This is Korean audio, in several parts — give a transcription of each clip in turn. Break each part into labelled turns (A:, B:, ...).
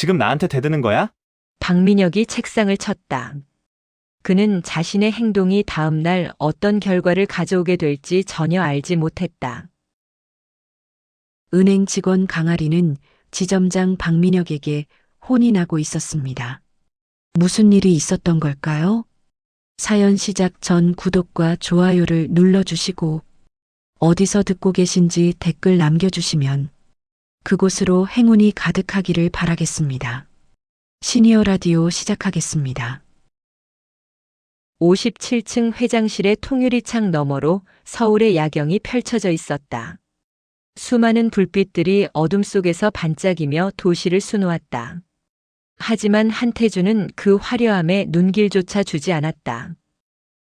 A: 지금 나한테 대드는 거야?
B: 박민혁이 책상을 쳤다. 그는 자신의 행동이 다음 날 어떤 결과를 가져오게 될지 전혀 알지 못했다.
C: 은행 직원 강아리는 지점장 박민혁에게 혼이 나고 있었습니다. 무슨 일이 있었던 걸까요? 사연 시작 전 구독과 좋아요를 눌러주시고 어디서 듣고 계신지 댓글 남겨주시면 그곳으로 행운이 가득하기를 바라겠습니다. 시니어 라디오 시작하겠습니다.
B: 57층 회장실의 통유리창 너머로 서울의 야경이 펼쳐져 있었다. 수많은 불빛들이 어둠 속에서 반짝이며 도시를 수놓았다. 하지만 한태주는 그 화려함에 눈길조차 주지 않았다.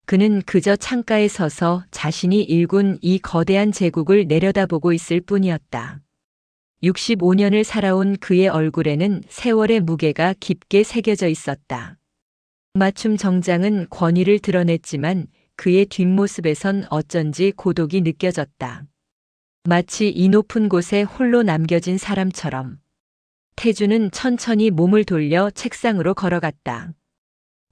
B: 그는 그저 창가에 서서 자신이 일군 이 거대한 제국을 내려다보고 있을 뿐이었다. 65년을 살아온 그의 얼굴에는 세월의 무게가 깊게 새겨져 있었다. 맞춤 정장은 권위를 드러냈지만 그의 뒷모습에선 어쩐지 고독이 느껴졌다. 마치 이 높은 곳에 홀로 남겨진 사람처럼. 태주는 천천히 몸을 돌려 책상으로 걸어갔다.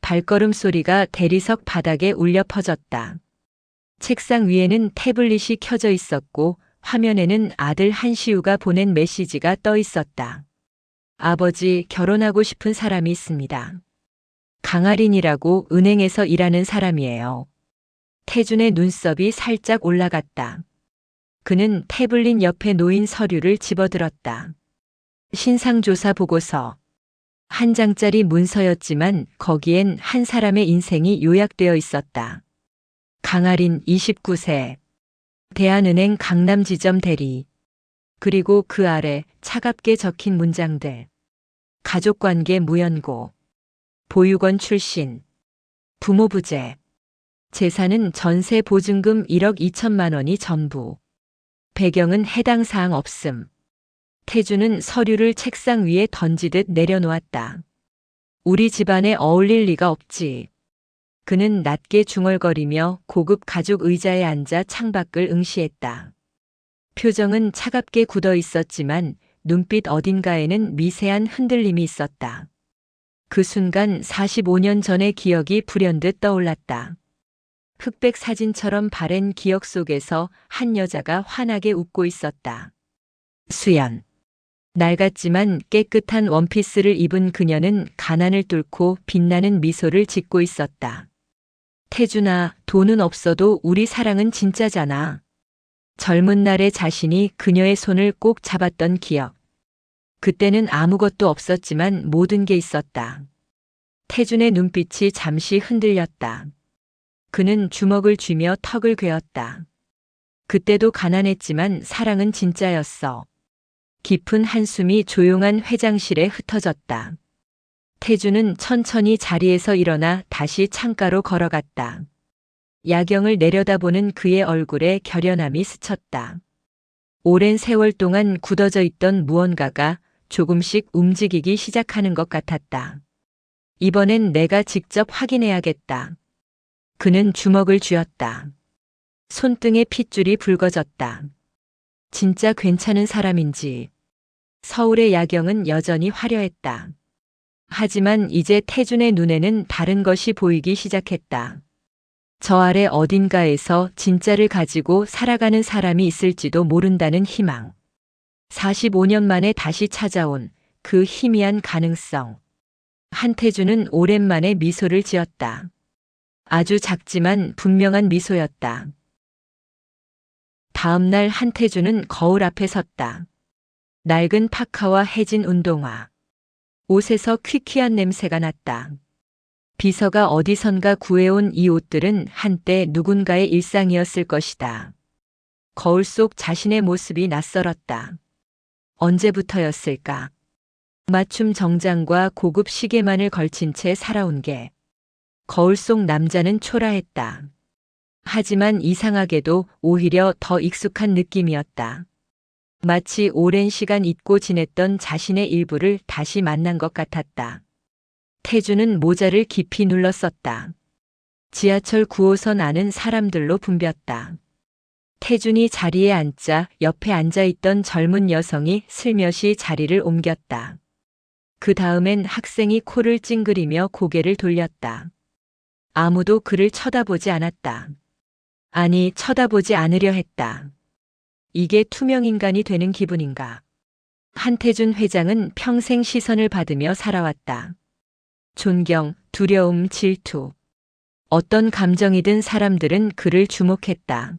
B: 발걸음 소리가 대리석 바닥에 울려 퍼졌다. 책상 위에는 태블릿이 켜져 있었고 화면에는 아들 한시우가 보낸 메시지가 떠 있었다. 아버지, 결혼하고 싶은 사람이 있습니다. 강아린이라고 은행에서 일하는 사람이에요. 태준의 눈썹이 살짝 올라갔다. 그는 태블릿 옆에 놓인 서류를 집어들었다. 신상조사 보고서. 한 장짜리 문서였지만 거기엔 한 사람의 인생이 요약되어 있었다. 강아린 29세. 대한은행 강남지점 대리. 그리고 그 아래 차갑게 적힌 문장들. 가족관계 무연고. 보육원 출신. 부모 부재. 재산은 전세 보증금 1억 2천만 원이 전부. 배경은 해당 사항 없음. 태주는 서류를 책상 위에 던지듯 내려놓았다. 우리 집안에 어울릴 리가 없지. 그는 낮게 중얼거리며 고급 가죽 의자에 앉아 창밖을 응시했다. 표정은 차갑게 굳어 있었지만 눈빛 어딘가에는 미세한 흔들림이 있었다. 그 순간 45년 전의 기억이 불현듯 떠올랐다. 흑백 사진처럼 바랜 기억 속에서 한 여자가 환하게 웃고 있었다. 수연. 낡았지만 깨끗한 원피스를 입은 그녀는 가난을 뚫고 빛나는 미소를 짓고 있었다. 태준아, 돈은 없어도 우리 사랑은 진짜잖아. 젊은 날의 자신이 그녀의 손을 꼭 잡았던 기억. 그때는 아무것도 없었지만 모든 게 있었다. 태준의 눈빛이 잠시 흔들렸다. 그는 주먹을 쥐며 턱을 괴었다. 그때도 가난했지만 사랑은 진짜였어. 깊은 한숨이 조용한 회장실에 흩어졌다. 태주는 천천히 자리에서 일어나 다시 창가로 걸어갔다. 야경을 내려다보는 그의 얼굴에 결연함이 스쳤다. 오랜 세월 동안 굳어져 있던 무언가가 조금씩 움직이기 시작하는 것 같았다. 이번엔 내가 직접 확인해야겠다. 그는 주먹을 쥐었다. 손등에 핏줄이 붉어졌다. 진짜 괜찮은 사람인지. 서울의 야경은 여전히 화려했다. 하지만 이제 태준의 눈에는 다른 것이 보이기 시작했다. 저 아래 어딘가에서 진짜를 가지고 살아가는 사람이 있을지도 모른다는 희망. 45년 만에 다시 찾아온 그 희미한 가능성. 한태준은 오랜만에 미소를 지었다. 아주 작지만 분명한 미소였다. 다음 날 한태준은 거울 앞에 섰다. 낡은 파카와 해진 운동화. 옷에서 퀴퀴한 냄새가 났다. 비서가 어디선가 구해온 이 옷들은 한때 누군가의 일상이었을 것이다. 거울 속 자신의 모습이 낯설었다. 언제부터였을까? 맞춤 정장과 고급 시계만을 걸친 채 살아온 게. 거울 속 남자는 초라했다. 하지만 이상하게도 오히려 더 익숙한 느낌이었다. 마치 오랜 시간 잊고 지냈던 자신의 일부를 다시 만난 것 같았다. 태주는 모자를 깊이 눌렀었다. 지하철 9호선 안은 사람들로 붐볐다. 태준이 자리에 앉자 옆에 앉아있던 젊은 여성이 슬며시 자리를 옮겼다. 그 다음엔 학생이 코를 찡그리며 고개를 돌렸다. 아무도 그를 쳐다보지 않았다. 아니, 쳐다보지 않으려 했다. 이게 투명인간이 되는 기분인가? 한태준 회장은 평생 시선을 받으며 살아왔다. 존경, 두려움, 질투. 어떤 감정이든 사람들은 그를 주목했다.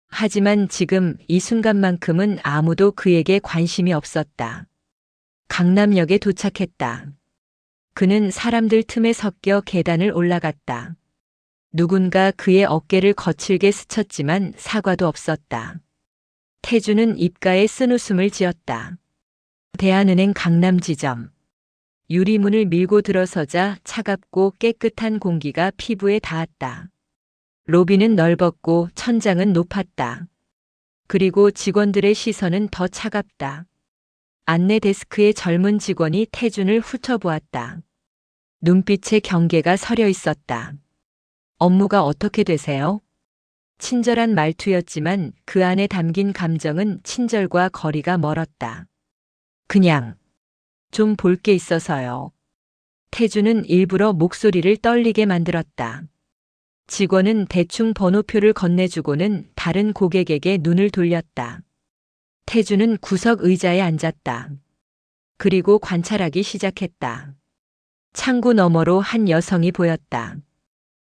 B: 하지만 지금 이 순간만큼은 아무도 그에게 관심이 없었다. 강남역에 도착했다. 그는 사람들 틈에 섞여 계단을 올라갔다. 누군가 그의 어깨를 거칠게 스쳤지만 사과도 없었다. 태주는 입가에 쓴웃음을 지었다. 대한은행 강남지점. 유리문을 밀고 들어서자 차갑고 깨끗한 공기가 피부에 닿았다. 로비는 넓었고 천장은 높았다. 그리고 직원들의 시선은 더 차갑다. 안내 데스크의 젊은 직원이 태준을 훑어보았다. 눈빛에 경계가 서려 있었다. 업무가 어떻게 되세요? 친절한 말투였지만 그 안에 담긴 감정은 친절과 거리가 멀었다. 그냥 좀 볼 게 있어서요. 태주는 일부러 목소리를 떨리게 만들었다. 직원은 대충 번호표를 건네주고는 다른 고객에게 눈을 돌렸다. 태주는 구석 의자에 앉았다. 그리고 관찰하기 시작했다. 창구 너머로 한 여성이 보였다.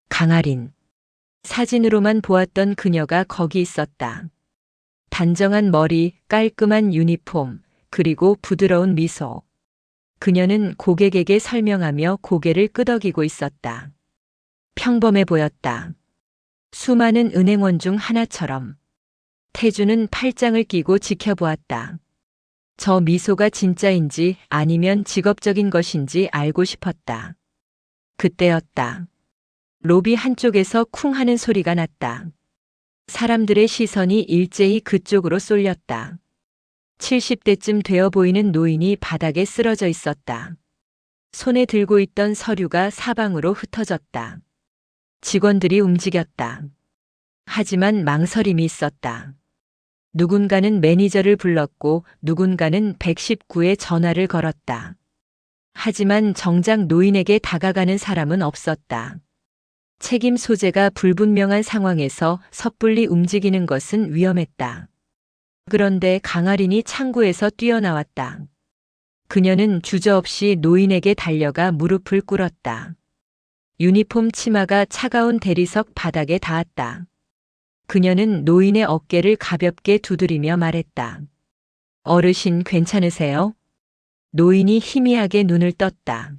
B: 강아린. 사진으로만 보았던 그녀가 거기 있었다. 단정한 머리, 깔끔한 유니폼, 그리고 부드러운 미소. 그녀는 고객에게 설명하며 고개를 끄덕이고 있었다. 평범해 보였다. 수많은 은행원 중 하나처럼. 태주는 팔짱을 끼고 지켜보았다. 저 미소가 진짜인지 아니면 직업적인 것인지 알고 싶었다. 그때였다. 로비 한쪽에서 쿵 하는 소리가 났다. 사람들의 시선이 일제히 그쪽으로 쏠렸다. 70대쯤 되어 보이는 노인이 바닥에 쓰러져 있었다. 손에 들고 있던 서류가 사방으로 흩어졌다. 직원들이 움직였다. 하지만 망설임이 있었다. 누군가는 매니저를 불렀고 누군가는 119에 전화를 걸었다. 하지만 정작 노인에게 다가가는 사람은 없었다. 책임 소재가 불분명한 상황에서 섣불리 움직이는 것은 위험했다. 그런데 강아린이 창구에서 뛰어나왔다. 그녀는 주저없이 노인에게 달려가 무릎을 꿇었다. 유니폼 치마가 차가운 대리석 바닥에 닿았다. 그녀는 노인의 어깨를 가볍게 두드리며 말했다. 어르신 괜찮으세요? 노인이 희미하게 눈을 떴다.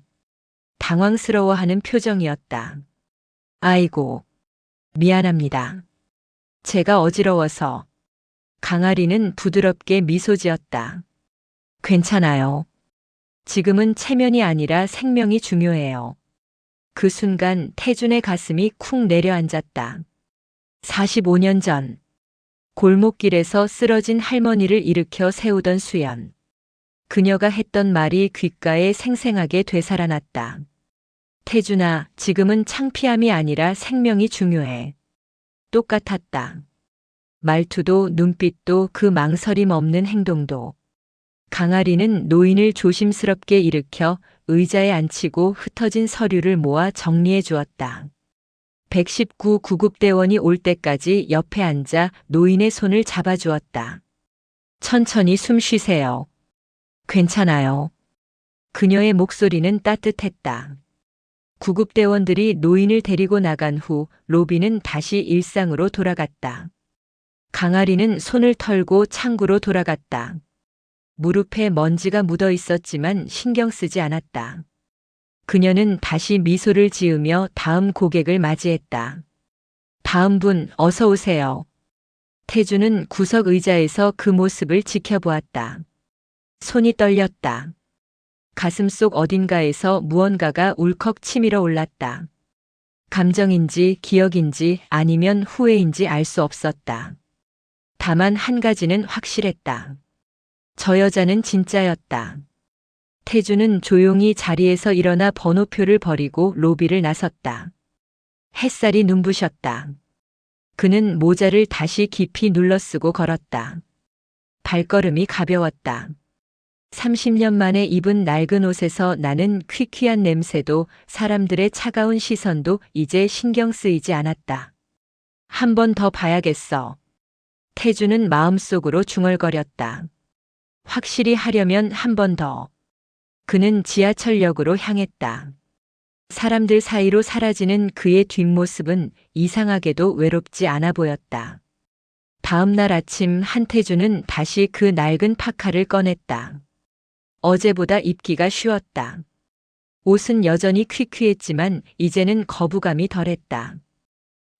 B: 당황스러워하는 표정이었다. 아이고, 미안합니다. 제가 어지러워서. 강아리는 부드럽게 미소 지었다. 괜찮아요. 지금은 체면이 아니라 생명이 중요해요. 그 순간 태준의 가슴이 쿵 내려앉았다. 45년 전 골목길에서 쓰러진 할머니를 일으켜 세우던 수연. 그녀가 했던 말이 귓가에 생생하게 되살아났다. 태준아, 지금은 창피함이 아니라 생명이 중요해. 똑같았다. 말투도 눈빛도 그 망설임 없는 행동도. 강아리는 노인을 조심스럽게 일으켜 의자에 앉히고 흩어진 서류를 모아 정리해 주었다. 119 구급대원이 올 때까지 옆에 앉아 노인의 손을 잡아주었다. 천천히 숨 쉬세요. 괜찮아요. 그녀의 목소리는 따뜻했다. 구급대원들이 노인을 데리고 나간 후 로비는 다시 일상으로 돌아갔다. 강아리는 손을 털고 창구로 돌아갔다. 무릎에 먼지가 묻어 있었지만 신경 쓰지 않았다. 그녀는 다시 미소를 지으며 다음 고객을 맞이했다. 다음 분 어서 오세요. 태주는 구석 의자에서 그 모습을 지켜보았다. 손이 떨렸다. 가슴속 어딘가에서 무언가가 울컥 치밀어 올랐다. 감정인지 기억인지 아니면 후회인지 알 수 없었다. 다만 한 가지는 확실했다. 저 여자는 진짜였다. 태주는 조용히 자리에서 일어나 번호표를 버리고 로비를 나섰다. 햇살이 눈부셨다. 그는 모자를 다시 깊이 눌러쓰고 걸었다. 발걸음이 가벼웠다. 30년 만에 입은 낡은 옷에서 나는 퀴퀴한 냄새도 사람들의 차가운 시선도 이제 신경 쓰이지 않았다. 한 번 더 봐야겠어. 태주는 마음속으로 중얼거렸다. 확실히 하려면 한 번 더. 그는 지하철역으로 향했다. 사람들 사이로 사라지는 그의 뒷모습은 이상하게도 외롭지 않아 보였다. 다음 날 아침 한태주는 다시 그 낡은 파카를 꺼냈다. 어제보다 입기가 쉬웠다. 옷은 여전히 퀴퀴했지만 이제는 거부감이 덜했다.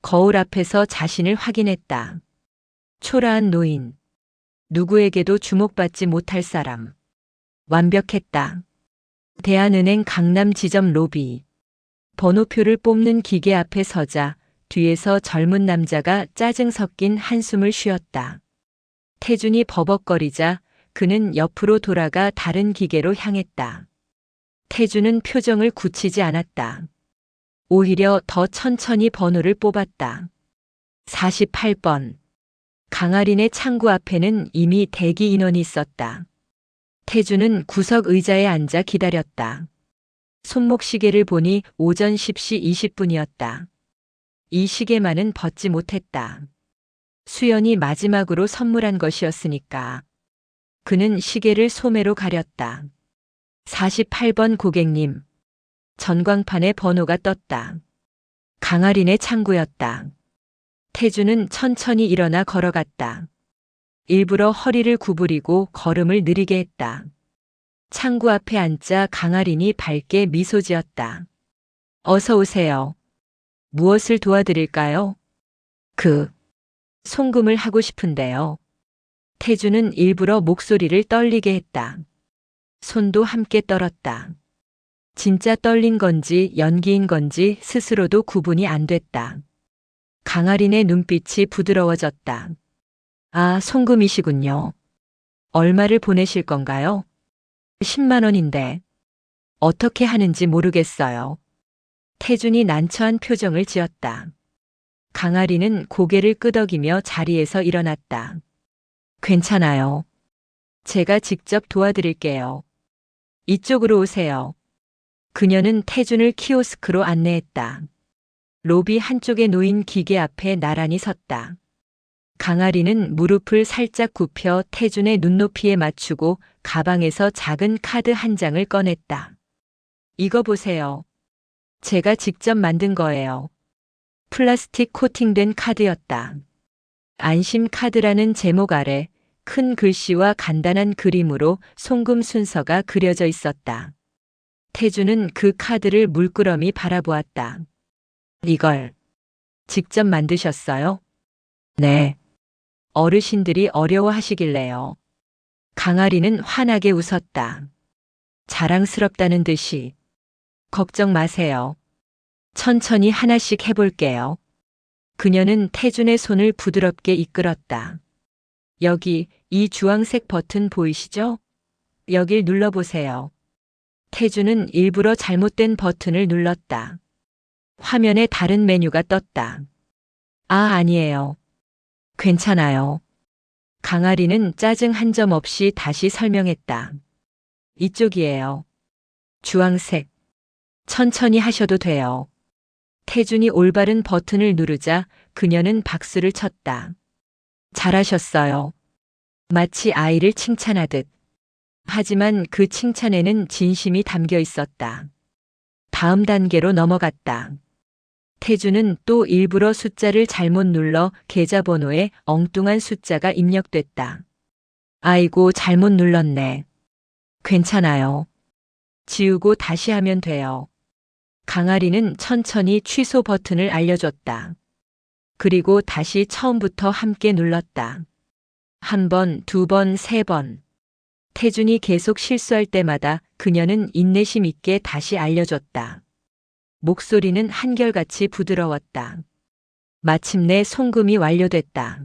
B: 거울 앞에서 자신을 확인했다. 초라한 노인. 누구에게도 주목받지 못할 사람. 완벽했다. 대한은행 강남 지점 로비. 번호표를 뽑는 기계 앞에 서자 뒤에서 젊은 남자가 짜증 섞인 한숨을 쉬었다. 태준이 버벅거리자 그는 옆으로 돌아가 다른 기계로 향했다. 태준은 표정을 굳히지 않았다. 오히려 더 천천히 번호를 뽑았다. 48번. 강아린의 창구 앞에는 이미 대기 인원이 있었다. 태준은 구석 의자에 앉아 기다렸다. 손목 시계를 보니 오전 10시 20분이었다. 이 시계만은 벗지 못했다. 수연이 마지막으로 선물한 것이었으니까. 그는 시계를 소매로 가렸다. 48번 고객님. 전광판에 번호가 떴다. 강아린의 창구였다. 태주는 천천히 일어나 걸어갔다. 일부러 허리를 구부리고 걸음을 느리게 했다. 창구 앞에 앉자 강아린이 밝게 미소 지었다. 어서 오세요. 무엇을 도와드릴까요? 송금을 하고 싶은데요. 태주는 일부러 목소리를 떨리게 했다. 손도 함께 떨었다. 진짜 떨린 건지 연기인 건지 스스로도 구분이 안 됐다. 강아린의 눈빛이 부드러워졌다. 아, 송금이시군요. 얼마를 보내실 건가요? 10만 원인데. 어떻게 하는지 모르겠어요. 태준이 난처한 표정을 지었다. 강아린은 고개를 끄덕이며 자리에서 일어났다. 괜찮아요. 제가 직접 도와드릴게요. 이쪽으로 오세요. 그녀는 태준을 키오스크로 안내했다. 로비 한쪽에 놓인 기계 앞에 나란히 섰다. 강아리는 무릎을 살짝 굽혀 태준의 눈높이에 맞추고 가방에서 작은 카드 한 장을 꺼냈다. 이거 보세요. 제가 직접 만든 거예요. 플라스틱 코팅된 카드였다. 안심 카드라는 제목 아래 큰 글씨와 간단한 그림으로 송금 순서가 그려져 있었다. 태준은 그 카드를 물끄러미 바라보았다. 이걸 직접 만드셨어요? 네. 어르신들이 어려워하시길래요. 강아리는 환하게 웃었다. 자랑스럽다는 듯이. 걱정 마세요. 천천히 하나씩 해볼게요. 그녀는 태준의 손을 부드럽게 이끌었다. 여기 이 주황색 버튼 보이시죠? 여길 눌러보세요. 태준은 일부러 잘못된 버튼을 눌렀다. 화면에 다른 메뉴가 떴다. 아, 아니에요. 괜찮아요. 강아리는 짜증 한 점 없이 다시 설명했다. 이쪽이에요. 주황색. 천천히 하셔도 돼요. 태준이 올바른 버튼을 누르자 그녀는 박수를 쳤다. 잘하셨어요. 마치 아이를 칭찬하듯. 하지만 그 칭찬에는 진심이 담겨 있었다. 다음 단계로 넘어갔다. 태준은 또 일부러 숫자를 잘못 눌러 계좌번호에 엉뚱한 숫자가 입력됐다. 아이고, 잘못 눌렀네. 괜찮아요. 지우고 다시 하면 돼요. 강아리는 천천히 취소 버튼을 알려줬다. 그리고 다시 처음부터 함께 눌렀다. 한 번, 두 번, 세 번. 태준이 계속 실수할 때마다 그녀는 인내심 있게 다시 알려줬다. 목소리는 한결같이 부드러웠다. 마침내 송금이 완료됐다.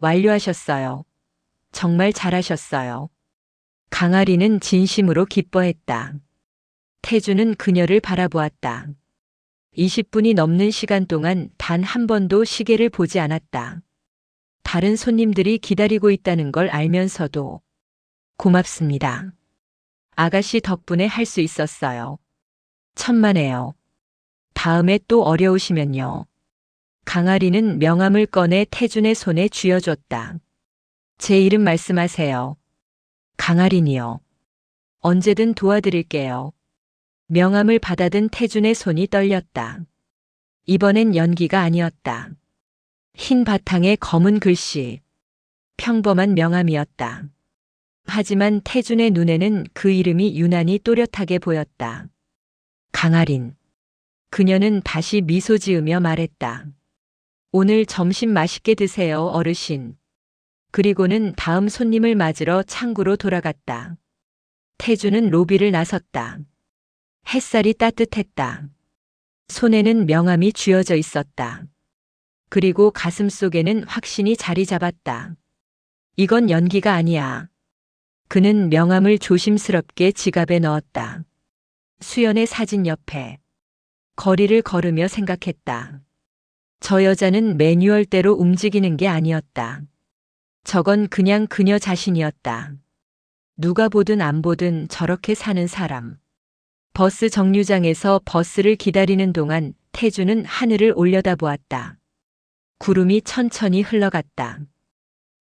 B: 완료하셨어요. 정말 잘하셨어요. 강아리는 진심으로 기뻐했다. 태준은 그녀를 바라보았다. 20분이 넘는 시간 동안 단 한 번도 시계를 보지 않았다. 다른 손님들이 기다리고 있다는 걸 알면서도 고맙습니다. 아가씨 덕분에 할 수 있었어요. 천만에요. 다음에 또 어려우시면요. 강아리는 명함을 꺼내 태준의 손에 쥐어줬다. 제 이름 말씀하세요. 강아린이요. 언제든 도와드릴게요. 명함을 받아든 태준의 손이 떨렸다. 이번엔 연기가 아니었다. 흰 바탕에 검은 글씨. 평범한 명함이었다. 하지만 태준의 눈에는 그 이름이 유난히 또렷하게 보였다. 강아린. 그녀는 다시 미소 지으며 말했다. 오늘 점심 맛있게 드세요, 어르신. 그리고는 다음 손님을 맞으러 창구로 돌아갔다. 태준은 로비를 나섰다. 햇살이 따뜻했다. 손에는 명함이 쥐어져 있었다. 그리고 가슴 속에는 확신이 자리 잡았다. 이건 연기가 아니야. 그는 명함을 조심스럽게 지갑에 넣었다. 수연의 사진 옆에. 거리를 걸으며 생각했다. 저 여자는 매뉴얼대로 움직이는 게 아니었다. 저건 그냥 그녀 자신이었다. 누가 보든 안 보든 저렇게 사는 사람. 버스 정류장에서 버스를 기다리는 동안 태주는 하늘을 올려다보았다. 구름이 천천히 흘러갔다.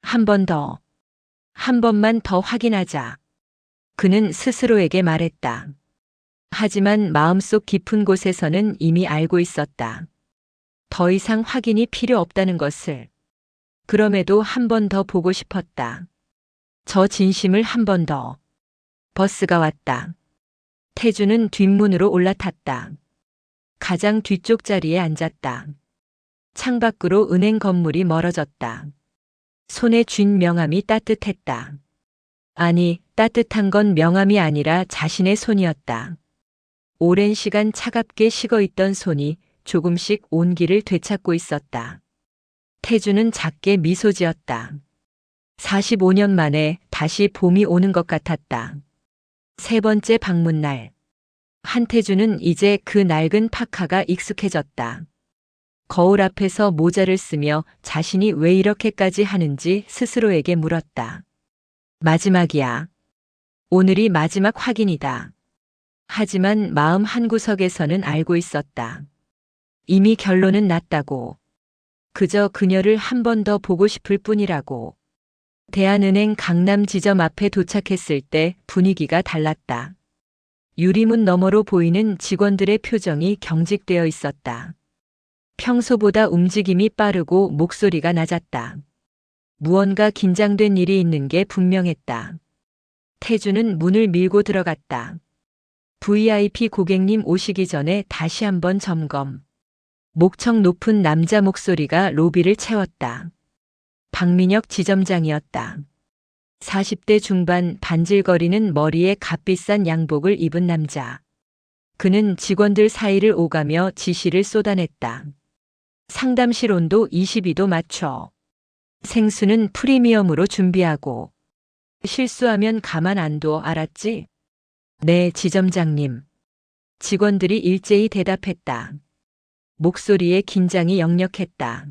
B: 한 번 더. 한 번만 더 확인하자. 그는 스스로에게 말했다. 하지만 마음속 깊은 곳에서는 이미 알고 있었다. 더 이상 확인이 필요 없다는 것을. 그럼에도 한 번 더 보고 싶었다. 저 진심을 한 번 더. 버스가 왔다. 태주는 뒷문으로 올라탔다. 가장 뒤쪽 자리에 앉았다. 창밖으로 은행 건물이 멀어졌다. 손에 쥔 명함이 따뜻했다. 아니, 따뜻한 건 명함이 아니라 자신의 손이었다. 오랜 시간 차갑게 식어있던 손이 조금씩 온기를 되찾고 있었다. 태주는 작게 미소 지었다. 45년 만에 다시 봄이 오는 것 같았다. 세 번째 방문날. 한태주는 이제 그 낡은 파카가 익숙해졌다. 거울 앞에서 모자를 쓰며 자신이 왜 이렇게까지 하는지 스스로에게 물었다. 마지막이야. 오늘이 마지막 확인이다. 하지만 마음 한구석에서는 알고 있었다. 이미 결론은 났다고. 그저 그녀를 한 번 더 보고 싶을 뿐이라고. 대한은행 강남 지점 앞에 도착했을 때 분위기가 달랐다. 유리문 너머로 보이는 직원들의 표정이 경직되어 있었다. 평소보다 움직임이 빠르고 목소리가 낮았다. 무언가 긴장된 일이 있는 게 분명했다. 태주는 문을 밀고 들어갔다. VIP 고객님 오시기 전에 다시 한번 점검. 목청 높은 남자 목소리가 로비를 채웠다. 박민혁 지점장이었다. 40대 중반 반질거리는 머리에 값비싼 양복을 입은 남자. 그는 직원들 사이를 오가며 지시를 쏟아냈다. 상담실 온도 22도 맞춰. 생수는 프리미엄으로 준비하고. 실수하면 가만 안 둬, 알았지? 네, 지점장님. 직원들이 일제히 대답했다. 목소리에 긴장이 역력했다.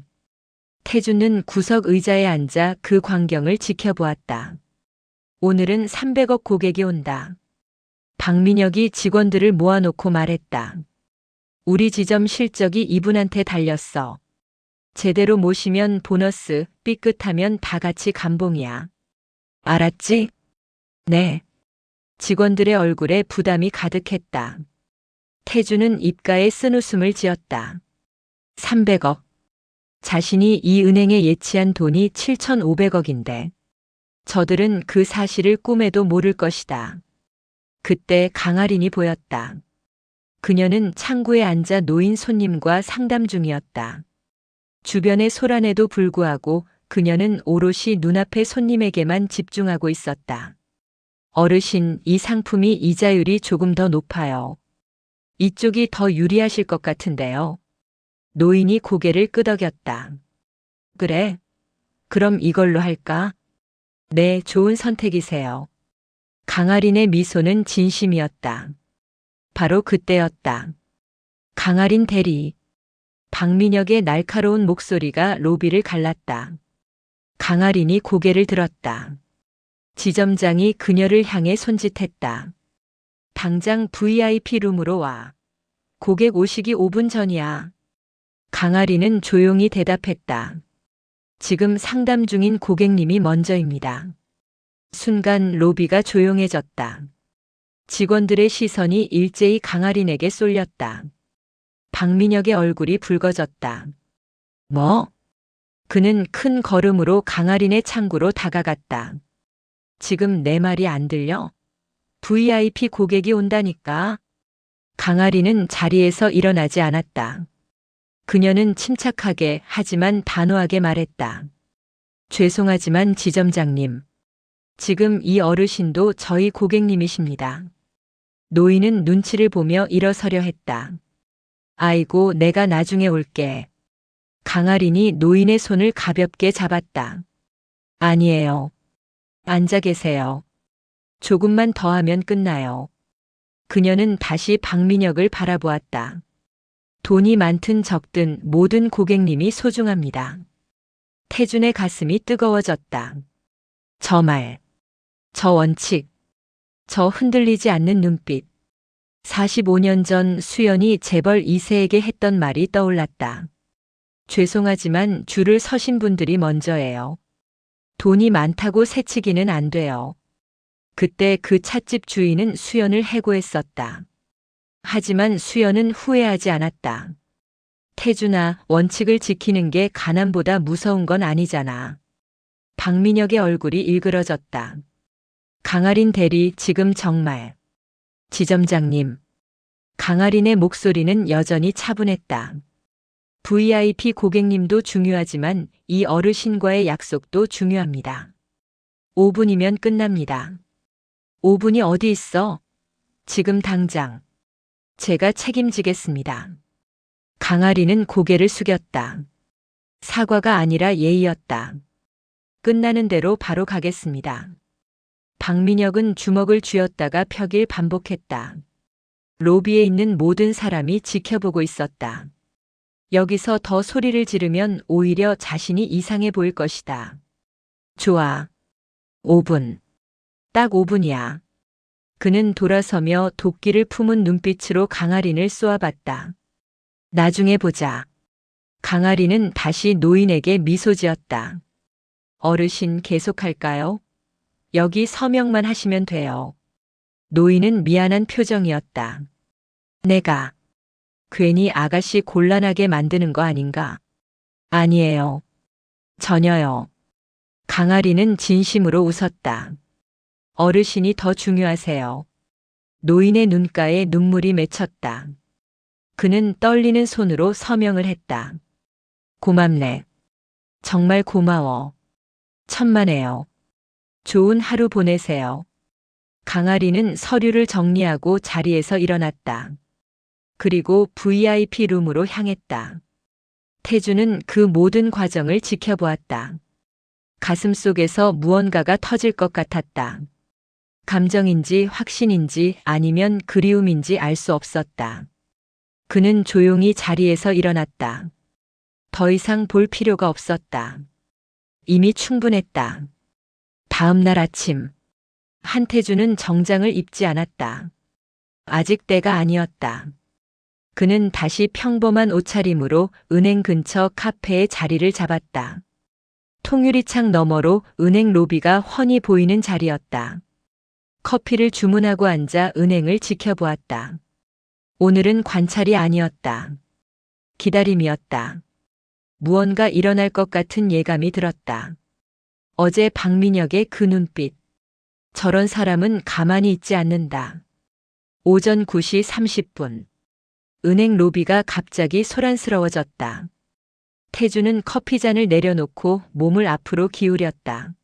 B: 태준은 구석 의자에 앉아 그 광경을 지켜보았다. 오늘은 300억 고객이 온다. 박민혁이 직원들을 모아놓고 말했다. 우리 지점 실적이 이분한테 달렸어. 제대로 모시면 보너스, 삐끗하면 다 같이 감봉이야. 알았지? 네. 직원들의 얼굴에 부담이 가득했다. 태주는 입가에 쓴웃음을 지었다. 300억. 자신이 이 은행에 예치한 돈이 7,500억인데 저들은 그 사실을 꿈에도 모를 것이다. 그때 강아린이 보였다. 그녀는 창구에 앉아 노인 손님과 상담 중이었다. 주변의 소란에도 불구하고 그녀는 오롯이 눈앞의 손님에게만 집중하고 있었다. 어르신, 이 상품이 이자율이 조금 더 높아요. 이쪽이 더 유리하실 것 같은데요. 노인이 고개를 끄덕였다. 그래? 그럼 이걸로 할까? 네, 좋은 선택이세요. 강아린의 미소는 진심이었다. 바로 그때였다. 강아린 대리. 박민혁의 날카로운 목소리가 로비를 갈랐다. 강아린이 고개를 들었다. 지점장이 그녀를 향해 손짓했다. 당장 VIP 룸으로 와. 고객 오시기 5분 전이야. 강아리는 조용히 대답했다. 지금 상담 중인 고객님이 먼저입니다. 순간 로비가 조용해졌다. 직원들의 시선이 일제히 강아린에게 쏠렸다. 박민혁의 얼굴이 붉어졌다. 뭐? 그는 큰 걸음으로 강아린의 창구로 다가갔다. 지금 내 말이 안 들려? VIP 고객이 온다니까. 강아리는 자리에서 일어나지 않았다. 그녀는 침착하게 하지만 단호하게 말했다. 죄송하지만 지점장님. 지금 이 어르신도 저희 고객님이십니다. 노인은 눈치를 보며 일어서려 했다. 아이고, 내가 나중에 올게. 강아린이 노인의 손을 가볍게 잡았다. 아니에요. 앉아 계세요. 조금만 더 하면 끝나요. 그녀는 다시 박민혁을 바라보았다. 돈이 많든 적든 모든 고객님이 소중합니다. 태준의 가슴이 뜨거워졌다. 저 말, 저 원칙, 저 흔들리지 않는 눈빛. 45년 전 수연이 재벌 2세에게 했던 말이 떠올랐다. 죄송하지만 줄을 서신 분들이 먼저예요. 돈이 많다고 새치기는 안 돼요. 그때 그 찻집 주인은 수연을 해고했었다. 하지만 수연은 후회하지 않았다. 태준아, 원칙을 지키는 게 가난보다 무서운 건 아니잖아. 박민혁의 얼굴이 일그러졌다. 강아린 대리, 지금 정말. 지점장님. 강아린의 목소리는 여전히 차분했다. VIP 고객님도 중요하지만 이 어르신과의 약속도 중요합니다. 5분이면 끝납니다. 5분이 어디 있어? 지금 당장. 제가 책임지겠습니다. 강아리는 고개를 숙였다. 사과가 아니라 예의였다. 끝나는 대로 바로 가겠습니다. 박민혁은 주먹을 쥐었다가 펴길 반복했다. 로비에 있는 모든 사람이 지켜보고 있었다. 여기서 더 소리를 지르면 오히려 자신이 이상해 보일 것이다. 좋아. 5분. 딱 5분이야. 그는 돌아서며 도끼를 품은 눈빛으로 강아린을 쏘아봤다. 나중에 보자. 강아린은 다시 노인에게 미소 지었다. 어르신 계속할까요? 여기 서명만 하시면 돼요. 노인은 미안한 표정이었다. 내가 괜히 아가씨 곤란하게 만드는 거 아닌가? 아니에요. 전혀요. 강아리는 진심으로 웃었다. 어르신이 더 중요하세요. 노인의 눈가에 눈물이 맺혔다. 그는 떨리는 손으로 서명을 했다. 고맙네. 정말 고마워. 천만에요. 좋은 하루 보내세요. 강아리는 서류를 정리하고 자리에서 일어났다. 그리고 VIP 룸으로 향했다. 태주는 그 모든 과정을 지켜보았다. 가슴속에서 무언가가 터질 것 같았다. 감정인지 확신인지 아니면 그리움인지 알 수 없었다. 그는 조용히 자리에서 일어났다. 더 이상 볼 필요가 없었다. 이미 충분했다. 다음 날 아침, 한태주는 정장을 입지 않았다. 아직 때가 아니었다. 그는 다시 평범한 옷차림으로 은행 근처 카페에 자리를 잡았다. 통유리창 너머로 은행 로비가 훤히 보이는 자리였다. 커피를 주문하고 앉아 은행을 지켜보았다. 오늘은 관찰이 아니었다. 기다림이었다. 무언가 일어날 것 같은 예감이 들었다. 어제 박민혁의 그 눈빛. 저런 사람은 가만히 있지 않는다. 오전 9시 30분. 은행 로비가 갑자기 소란스러워졌다. 태주는 커피잔을 내려놓고 몸을 앞으로 기울였다.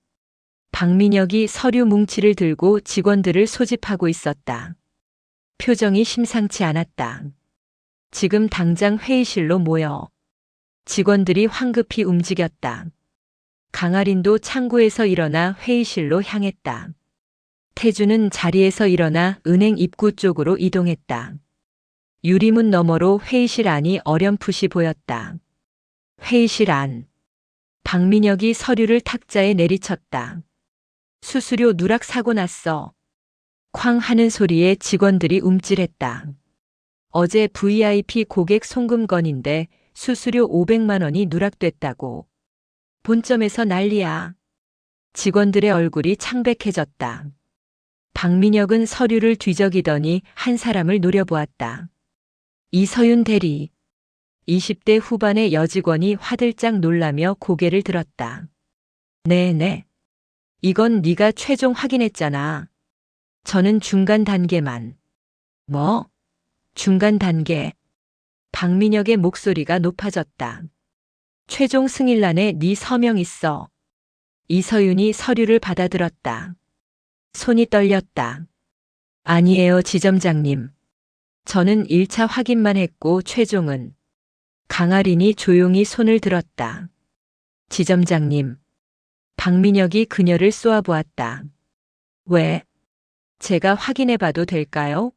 B: 박민혁이 서류 뭉치를 들고 직원들을 소집하고 있었다. 표정이 심상치 않았다. 지금 당장 회의실로 모여. 직원들이 황급히 움직였다. 강아린도 창구에서 일어나 회의실로 향했다. 태주는 자리에서 일어나 은행 입구 쪽으로 이동했다. 유리문 너머로 회의실 안이 어렴풋이 보였다. 회의실 안. 박민혁이 서류를 탁자에 내리쳤다. 수수료 누락 사고 났어. 쾅 하는 소리에 직원들이 움찔했다. 어제 VIP 고객 송금 건인데 수수료 500만 원이 누락됐다고. 본점에서 난리야. 직원들의 얼굴이 창백해졌다. 박민혁은 서류를 뒤적이더니 한 사람을 노려보았다. 이서윤 대리. 20대 후반의 여직원이 화들짝 놀라며 고개를 들었다. 네네. 이건 네가 최종 확인했잖아. 저는 중간 단계만. 뭐? 중간 단계. 박민혁의 목소리가 높아졌다. 최종 승인란에 네 서명 있어. 이서윤이 서류를 받아들었다. 손이 떨렸다. 아니에요, 지점장님. 저는 1차 확인만 했고 최종은. 강아린이 조용히 손을 들었다. 지점장님. 박민혁이 그녀를 쏘아보았다. 왜? 제가 확인해봐도 될까요?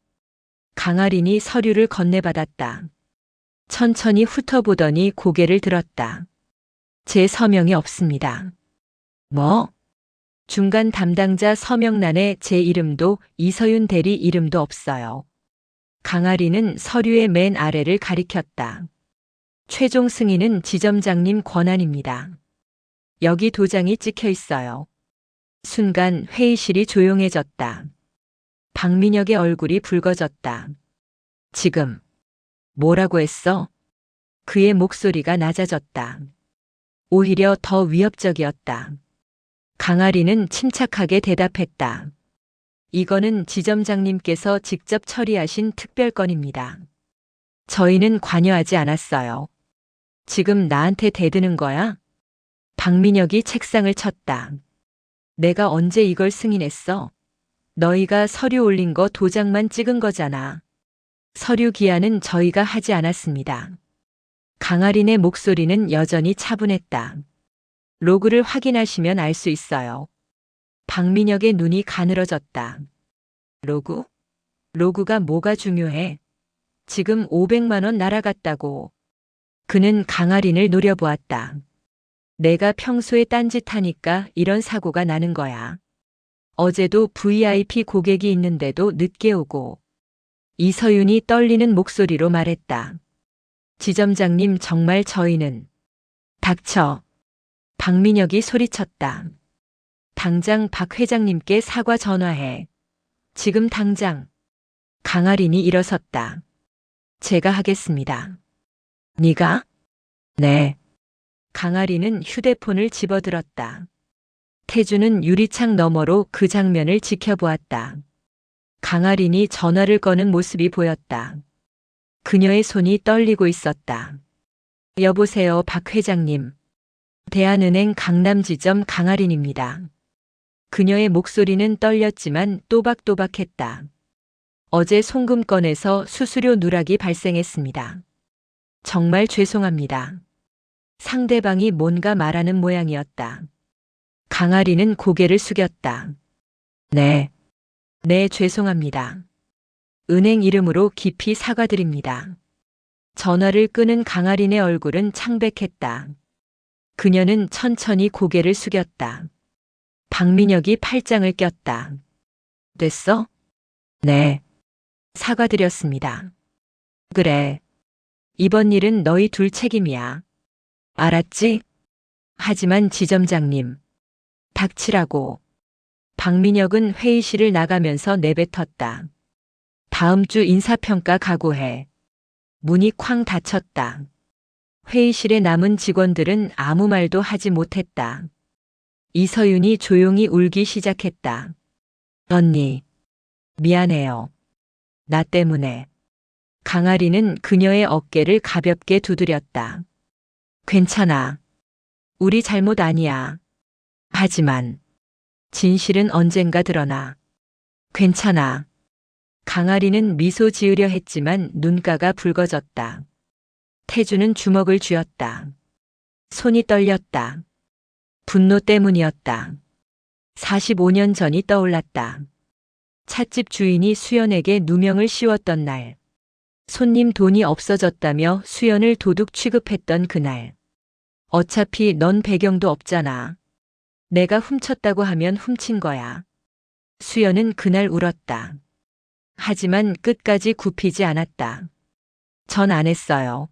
B: 강아린이 서류를 건네받았다. 천천히 훑어보더니 고개를 들었다. 제 서명이 없습니다. 뭐? 중간 담당자 서명란에 제 이름도 이서윤 대리 이름도 없어요. 강아리는 서류의 맨 아래를 가리켰다. 최종 승인은 지점장님 권한입니다. 여기 도장이 찍혀 있어요. 순간 회의실이 조용해졌다. 박민혁의 얼굴이 붉어졌다. 지금 뭐라고 했어? 그의 목소리가 낮아졌다. 오히려 더 위협적이었다. 강아리는 침착하게 대답했다. 이거는 지점장님께서 직접 처리하신 특별건입니다. 저희는 관여하지 않았어요. 지금 나한테 대드는 거야? 박민혁이 책상을 쳤다. 내가 언제 이걸 승인했어? 너희가 서류 올린 거 도장만 찍은 거잖아. 서류 기한은 저희가 하지 않았습니다. 강아린의 목소리는 여전히 차분했다. 로그를 확인하시면 알 수 있어요. 박민혁의 눈이 가늘어졌다. 로그? 로그가 뭐가 중요해? 지금 500만 원 날아갔다고. 그는 강아린을 노려보았다. 내가 평소에 딴짓하니까 이런 사고가 나는 거야. 어제도 VIP 고객이 있는데도 늦게 오고. 이서윤이 떨리는 목소리로 말했다. 지점장님, 정말 저희는. 닥쳐. 박민혁이 소리쳤다. 당장 박 회장님께 사과 전화해. 지금 당장. 강아린이 일어섰다. 제가 하겠습니다. 네가? 네. 강아린은 휴대폰을 집어들었다. 태주는 유리창 너머로 그 장면을 지켜보았다. 강아린이 전화를 거는 모습이 보였다. 그녀의 손이 떨리고 있었다. 여보세요, 박 회장님. 대한은행 강남지점 강아린입니다. 그녀의 목소리는 떨렸지만 또박또박했다. 어제 송금건에서 수수료 누락이 발생했습니다. 정말 죄송합니다. 상대방이 뭔가 말하는 모양이었다. 강아린은 고개를 숙였다. 네. 네, 죄송합니다. 은행 이름으로 깊이 사과드립니다. 전화를 끄는 강아린의 얼굴은 창백했다. 그녀는 천천히 고개를 숙였다. 박민혁이 팔짱을 꼈다. 됐어? 네. 사과드렸습니다. 그래. 이번 일은 너희 둘 책임이야. 알았지? 하지만 지점장님. 닥치라고. 박민혁은 회의실을 나가면서 내뱉었다. 다음 주 인사평가 각오해. 문이 쾅 닫혔다. 회의실에 남은 직원들은 아무 말도 하지 못했다. 이서윤이 조용히 울기 시작했다. 언니, 미안해요. 나 때문에. 강아리는 그녀의 어깨를 가볍게 두드렸다. 괜찮아. 우리 잘못 아니야. 하지만 진실은 언젠가 드러나. 괜찮아. 강아리는 미소 지으려 했지만 눈가가 붉어졌다. 태주는 주먹을 쥐었다. 손이 떨렸다. 분노 때문이었다. 45년 전이 떠올랐다. 찻집 주인이 수연에게 누명을 씌웠던 날. 손님 돈이 없어졌다며 수연을 도둑 취급했던 그날. 어차피 넌 배경도 없잖아. 내가 훔쳤다고 하면 훔친 거야. 수연은 그날 울었다. 하지만 끝까지 굽히지 않았다. 전 안 했어요.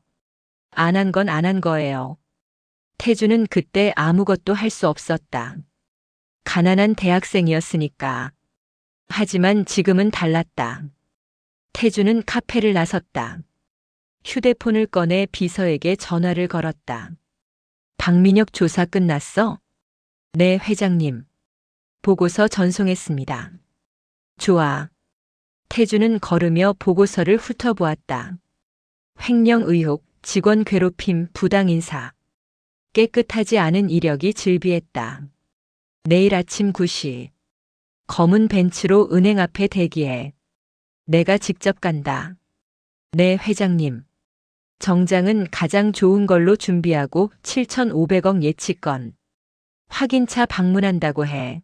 B: 안 한 건 안 한 거예요. 태주는 그때 아무것도 할 수 없었다. 가난한 대학생이었으니까. 하지만 지금은 달랐다. 태주는 카페를 나섰다. 휴대폰을 꺼내 비서에게 전화를 걸었다. 박민혁 조사 끝났어? 네, 회장님. 보고서 전송했습니다. 좋아. 태주는 걸으며 보고서를 훑어보았다. 횡령 의혹, 직원 괴롭힘, 부당 인사. 깨끗하지 않은 이력이 즐비했다. 내일 아침 9시. 검은 벤츠로 은행 앞에 대기해. 내가 직접 간다. 네, 회장님. 정장은 가장 좋은 걸로 준비하고 7,500억 예치건. 확인차 방문한다고 해.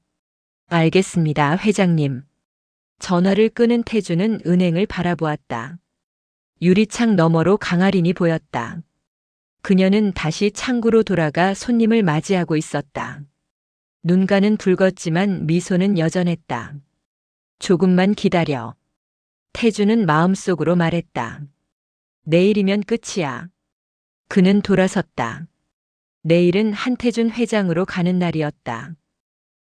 B: 알겠습니다, 회장님. 전화를 끄는 태주는 은행을 바라보았다. 유리창 너머로 강아린이 보였다. 그녀는 다시 창구로 돌아가 손님을 맞이하고 있었다. 눈가는 붉었지만 미소는 여전했다. 조금만 기다려. 태주는 마음속으로 말했다. 내일이면 끝이야. 그는 돌아섰다. 내일은 한태준 회장으로 가는 날이었다.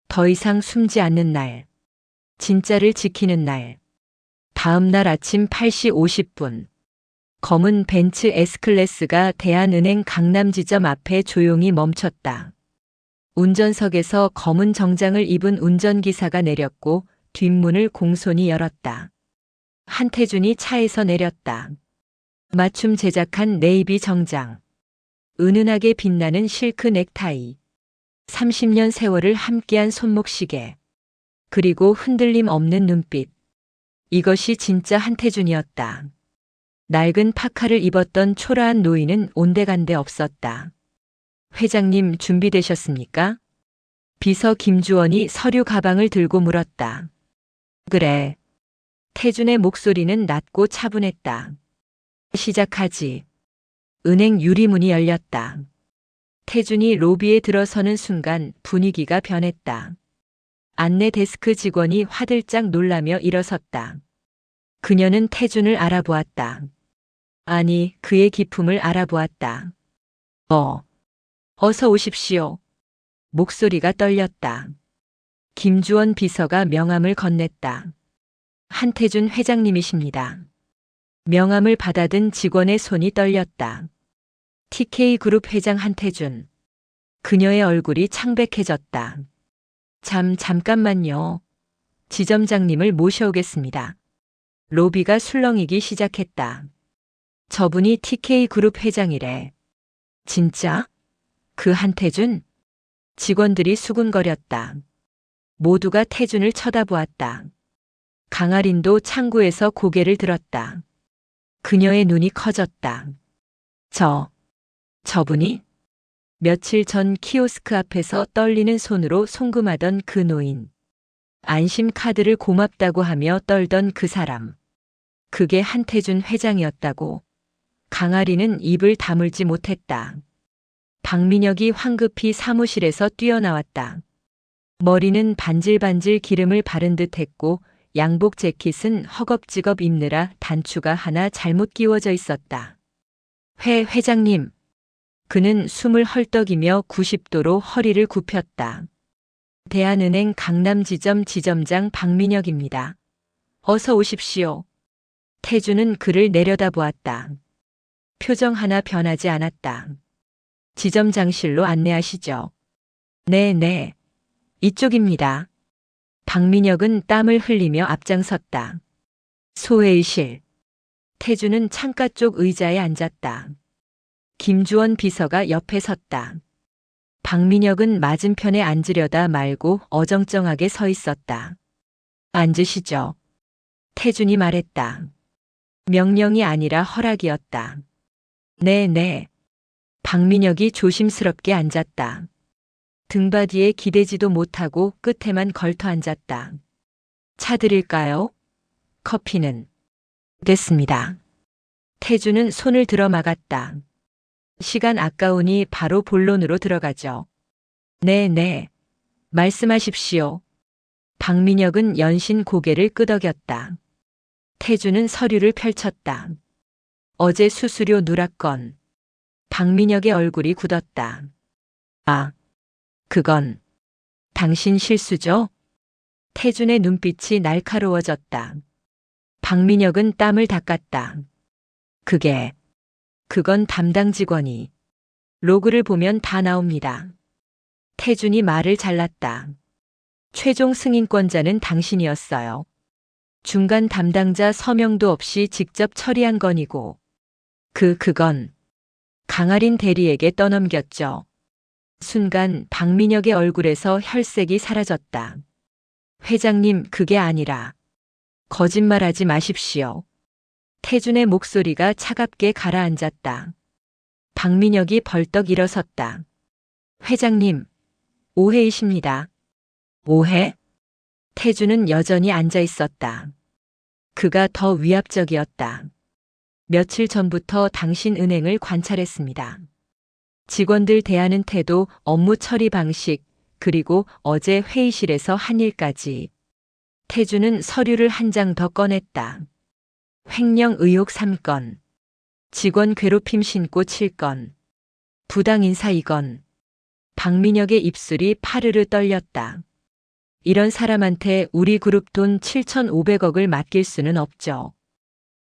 B: 더 이상 숨지 않는 날. 진짜를 지키는 날. 다음 날 아침 8시 50분. 검은 벤츠 S클래스가 대한은행 강남지점 앞에 조용히 멈췄다. 운전석에서 검은 정장을 입은 운전기사가 내렸고 뒷문을 공손히 열었다. 한태준이 차에서 내렸다. 맞춤 제작한 네이비 정장. 은은하게 빛나는 실크 넥타이. 30년 세월을 함께한 손목시계. 그리고 흔들림 없는 눈빛. 이것이 진짜 한태준이었다. 낡은 파카를 입었던 초라한 노인은 온데간데 없었다. 회장님 준비되셨습니까? 비서 김주원이 서류 가방을 들고 물었다. 그래. 태준의 목소리는 낮고 차분했다. 시작하지. 은행 유리문이 열렸다. 태준이 로비에 들어서는 순간 분위기가 변했다. 안내 데스크 직원이 화들짝 놀라며 일어섰다. 그녀는 태준을 알아보았다. 아니, 그의 기품을 알아보았다. 어서 오십시오. 목소리가 떨렸다. 김주원 비서가 명함을 건넸다. 한태준 회장님이십니다. 명함을 받아든 직원의 손이 떨렸다. TK그룹 회장 한태준. 그녀의 얼굴이 창백해졌다. 잠깐만요. 지점장님을 모셔오겠습니다. 로비가 술렁이기 시작했다. 저분이 TK그룹 회장이래. 진짜? 그 한태준? 직원들이 수군거렸다. 모두가 태준을 쳐다보았다. 강아린도 창구에서 고개를 들었다. 그녀의 눈이 커졌다. 저분이? 며칠 전 키오스크 앞에서 떨리는 손으로 송금하던 그 노인. 안심 카드를 고맙다고 하며 떨던 그 사람. 그게 한태준 회장이었다고. 강아리는 입을 다물지 못했다. 박민혁이 황급히 사무실에서 뛰어나왔다. 머리는 반질반질 기름을 바른 듯 했고 양복 재킷은 허겁지겁 입느라 단추가 하나 잘못 끼워져 있었다. 회장님. 그는 숨을 헐떡이며 90도로 허리를 굽혔다. 대한은행 강남지점 지점장 박민혁입니다. 어서 오십시오. 태주는 그를 내려다보았다. 표정 하나 변하지 않았다. 지점장실로 안내하시죠. 네. 이쪽입니다. 박민혁은 땀을 흘리며 앞장섰다. 소회의실. 태주는 창가 쪽 의자에 앉았다. 김주원 비서가 옆에 섰다. 박민혁은 맞은편에 앉으려다 말고 어정쩡하게 서 있었다. 앉으시죠. 태준이 말했다. 명령이 아니라 허락이었다. 네. 박민혁이 조심스럽게 앉았다. 등받이에 기대지도 못하고 끝에만 걸터 앉았다. 차 드릴까요? 커피는? 됐습니다. 태주는 손을 들어 막았다. 시간 아까우니 바로 본론으로 들어가죠. 네. 말씀하십시오. 박민혁은 연신 고개를 끄덕였다. 태주는 서류를 펼쳤다. 어제 수수료 누락건. 박민혁의 얼굴이 굳었다. 아, 그건 당신 실수죠? 태준의 눈빛이 날카로워졌다. 박민혁은 땀을 닦았다. 그건 담당 직원이. 로그를 보면 다 나옵니다. 태준이 말을 잘랐다. 최종 승인권자는 당신이었어요. 중간 담당자 서명도 없이 직접 처리한 건이고, 그건 강아린 대리에게 떠넘겼죠. 순간 박민혁의 얼굴에서 혈색이 사라졌다. 회장님, 그게 아니라. 거짓말하지 마십시오. 태준의 목소리가 차갑게 가라앉았다. 박민혁이 벌떡 일어섰다. 회장님, 오해이십니다. 오해? 태준은 여전히 앉아 있었다. 그가 더 위압적이었다. 며칠 전부터 당신 은행을 관찰했습니다. 직원들 대하는 태도, 업무 처리 방식, 그리고 어제 회의실에서 한 일까지. 태준은 서류를 한 장 더 꺼냈다. 횡령 의혹 3건, 직원 괴롭힘 신고 7건, 부당 인사 2건. 박민혁의 입술이 파르르 떨렸다. 이런 사람한테 우리 그룹 돈 7,500억을 맡길 수는 없죠.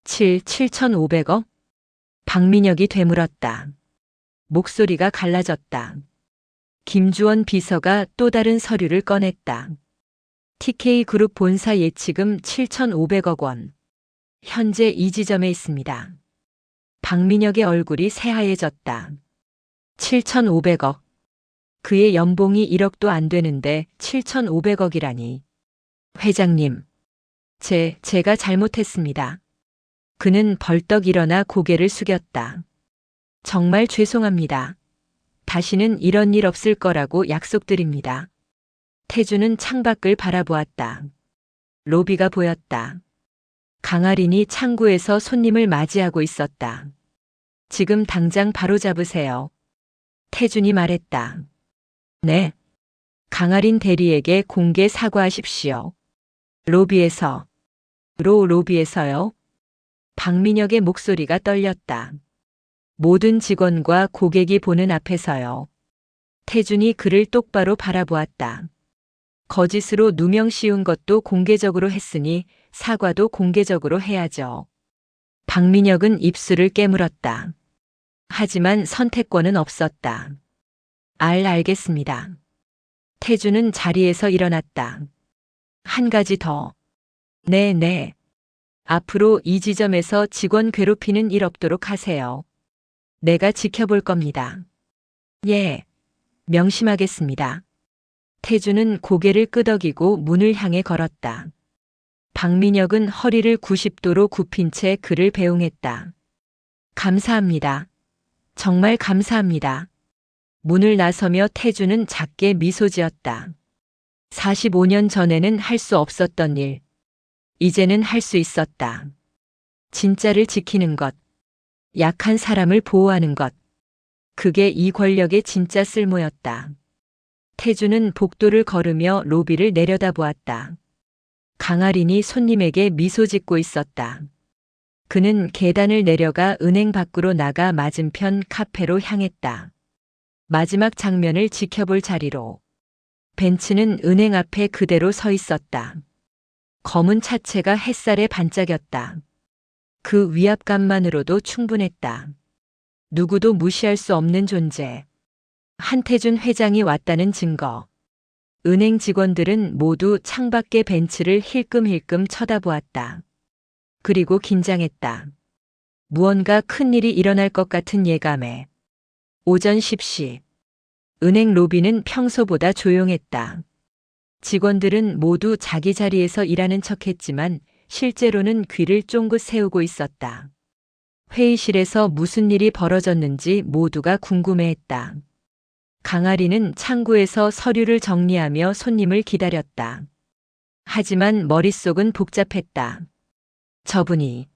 B: 7,500억? 박민혁이 되물었다. 목소리가 갈라졌다. 김주원 비서가 또 다른 서류를 꺼냈다. TK그룹 본사 예치금 7,500억 원. 현재 이 지점에 있습니다. 박민혁의 얼굴이 새하얘졌다. 7,500억. 그의 연봉이 1억도 안 되는데 7,500억이라니. 회장님, 제가 잘못했습니다. 그는 벌떡 일어나 고개를 숙였다. 정말 죄송합니다. 다시는 이런 일 없을 거라고 약속드립니다. 태주는 창밖을 바라보았다. 로비가 보였다. 강아린이 창구에서 손님을 맞이하고 있었다. 지금 당장 바로 잡으세요. 태준이 말했다. 네. 강아린 대리에게 공개 사과하십시오. 로비에서요? 박민혁의 목소리가 떨렸다. 모든 직원과 고객이 보는 앞에서요. 태준이 그를 똑바로 바라보았다. 거짓으로 누명 씌운 것도 공개적으로 했으니 사과도 공개적으로 해야죠. 박민혁은 입술을 깨물었다. 하지만 선택권은 없었다. 알겠습니다. 태준은 자리에서 일어났다. 한 가지 더. 네. 앞으로 이 지점에서 직원 괴롭히는 일 없도록 하세요. 내가 지켜볼 겁니다. 예. 명심하겠습니다. 태준은 고개를 끄덕이고 문을 향해 걸었다. 박민혁은 허리를 90도로 굽힌 채 그를 배웅했다. 감사합니다. 정말 감사합니다. 문을 나서며 태준은 작게 미소 지었다. 45년 전에는 할 수 없었던 일. 이제는 할 수 있었다. 진짜를 지키는 것. 약한 사람을 보호하는 것. 그게 이 권력의 진짜 쓸모였다. 태준은 복도를 걸으며 로비를 내려다보았다. 강아린이 손님에게 미소 짓고 있었다. 그는 계단을 내려가 은행 밖으로 나가 맞은편 카페로 향했다. 마지막 장면을 지켜볼 자리로. 벤츠는 은행 앞에 그대로 서 있었다. 검은 차체가 햇살에 반짝였다. 그 위압감만으로도 충분했다. 누구도 무시할 수 없는 존재. 한태준 회장이 왔다는 증거. 은행 직원들은 모두 창밖의 벤츠를 힐끔힐끔 쳐다보았다. 그리고 긴장했다. 무언가 큰일이 일어날 것 같은 예감에. 오전 10시. 은행 로비는 평소보다 조용했다. 직원들은 모두 자기 자리에서 일하는 척했지만 실제로는 귀를 쫑긋 세우고 있었다. 회의실에서 무슨 일이 벌어졌는지 모두가 궁금해했다. 강아리는 창구에서 서류를 정리하며 손님을 기다렸다. 하지만 머릿속은 복잡했다. 저분이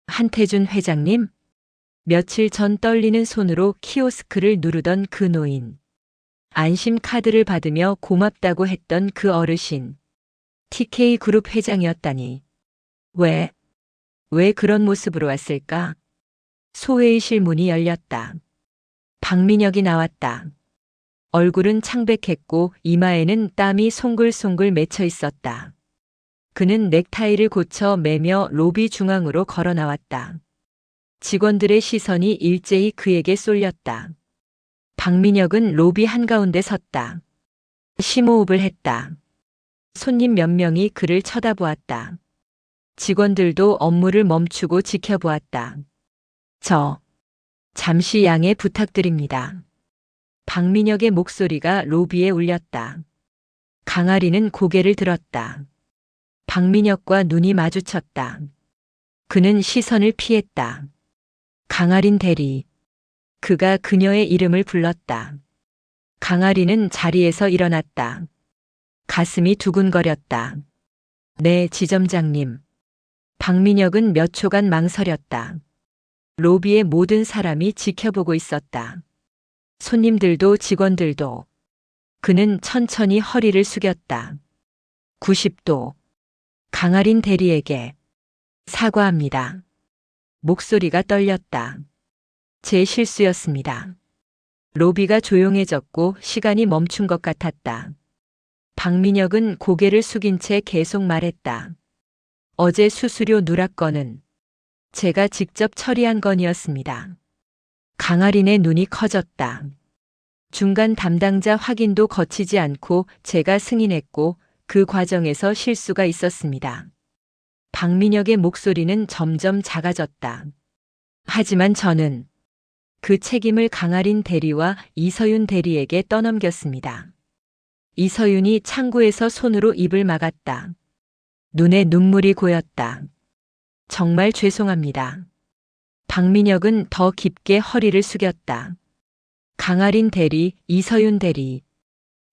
B: 한태준 회장님? 며칠 전 떨리는 손으로 키오스크를 누르던 그 노인. 안심 카드를 받으며 고맙다고 했던 그 어르신. TK그룹 회장이었다니. 왜 그런 모습으로 왔을까? 소회의실 문이 열렸다. 박민혁이 나왔다. 얼굴은 창백했고 이마에는 땀이 송글송글 맺혀 있었다. 그는 넥타이를 고쳐 매며 로비 중앙으로 걸어 나왔다. 직원들의 시선이 일제히 그에게 쏠렸다. 박민혁은 로비 한가운데 섰다. 심호흡을 했다. 손님 몇 명이 그를 쳐다보았다. 직원들도 업무를 멈추고 지켜보았다. 잠시 양해 부탁드립니다. 박민혁의 목소리가 로비에 울렸다. 강아리는 고개를 들었다. 박민혁과 눈이 마주쳤다. 그는 시선을 피했다. 강아린 대리. 그가 그녀의 이름을 불렀다. 강아리는 자리에서 일어났다. 가슴이 두근거렸다. 네, 지점장님. 박민혁은 몇 초간 망설였다. 로비의 모든 사람이 지켜보고 있었다. 손님들도 직원들도. 그는 천천히 허리를 숙였다. 90도. 강아린 대리에게 사과합니다. 목소리가 떨렸다. 제 실수였습니다. 로비가 조용해졌고 시간이 멈춘 것 같았다. 박민혁은 고개를 숙인 채 계속 말했다. 어제 수수료 누락 건은 제가 직접 처리한 건이었습니다. 강아린의 눈이 커졌다. 중간 담당자 확인도 거치지 않고 제가 승인했고 그 과정에서 실수가 있었습니다. 박민혁의 목소리는 점점 작아졌다. 하지만 저는 그 책임을 강아린 대리와 이서윤 대리에게 떠넘겼습니다. 이서윤이 창구에서 손으로 입을 막았다. 눈에 눈물이 고였다. 정말 죄송합니다. 박민혁은 더 깊게 허리를 숙였다. 강아린 대리, 이서윤 대리.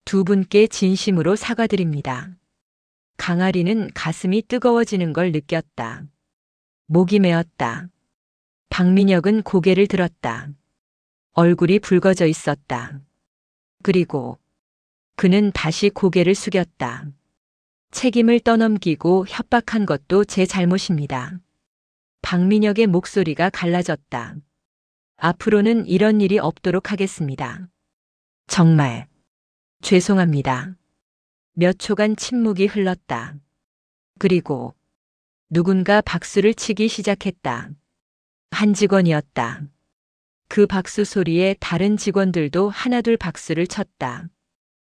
B: 두 분께 진심으로 사과드립니다. 강아리는 가슴이 뜨거워지는 걸 느꼈다. 목이 메었다. 박민혁은 고개를 들었다. 얼굴이 붉어져 있었다. 그리고 그는 다시 고개를 숙였다. 책임을 떠넘기고 협박한 것도 제 잘못입니다. 박민혁의 목소리가 갈라졌다. 앞으로는 이런 일이 없도록 하겠습니다. 정말 죄송합니다. 몇 초간 침묵이 흘렀다. 그리고 누군가 박수를 치기 시작했다. 한 직원이었다. 그 박수 소리에 다른 직원들도 하나둘 박수를 쳤다.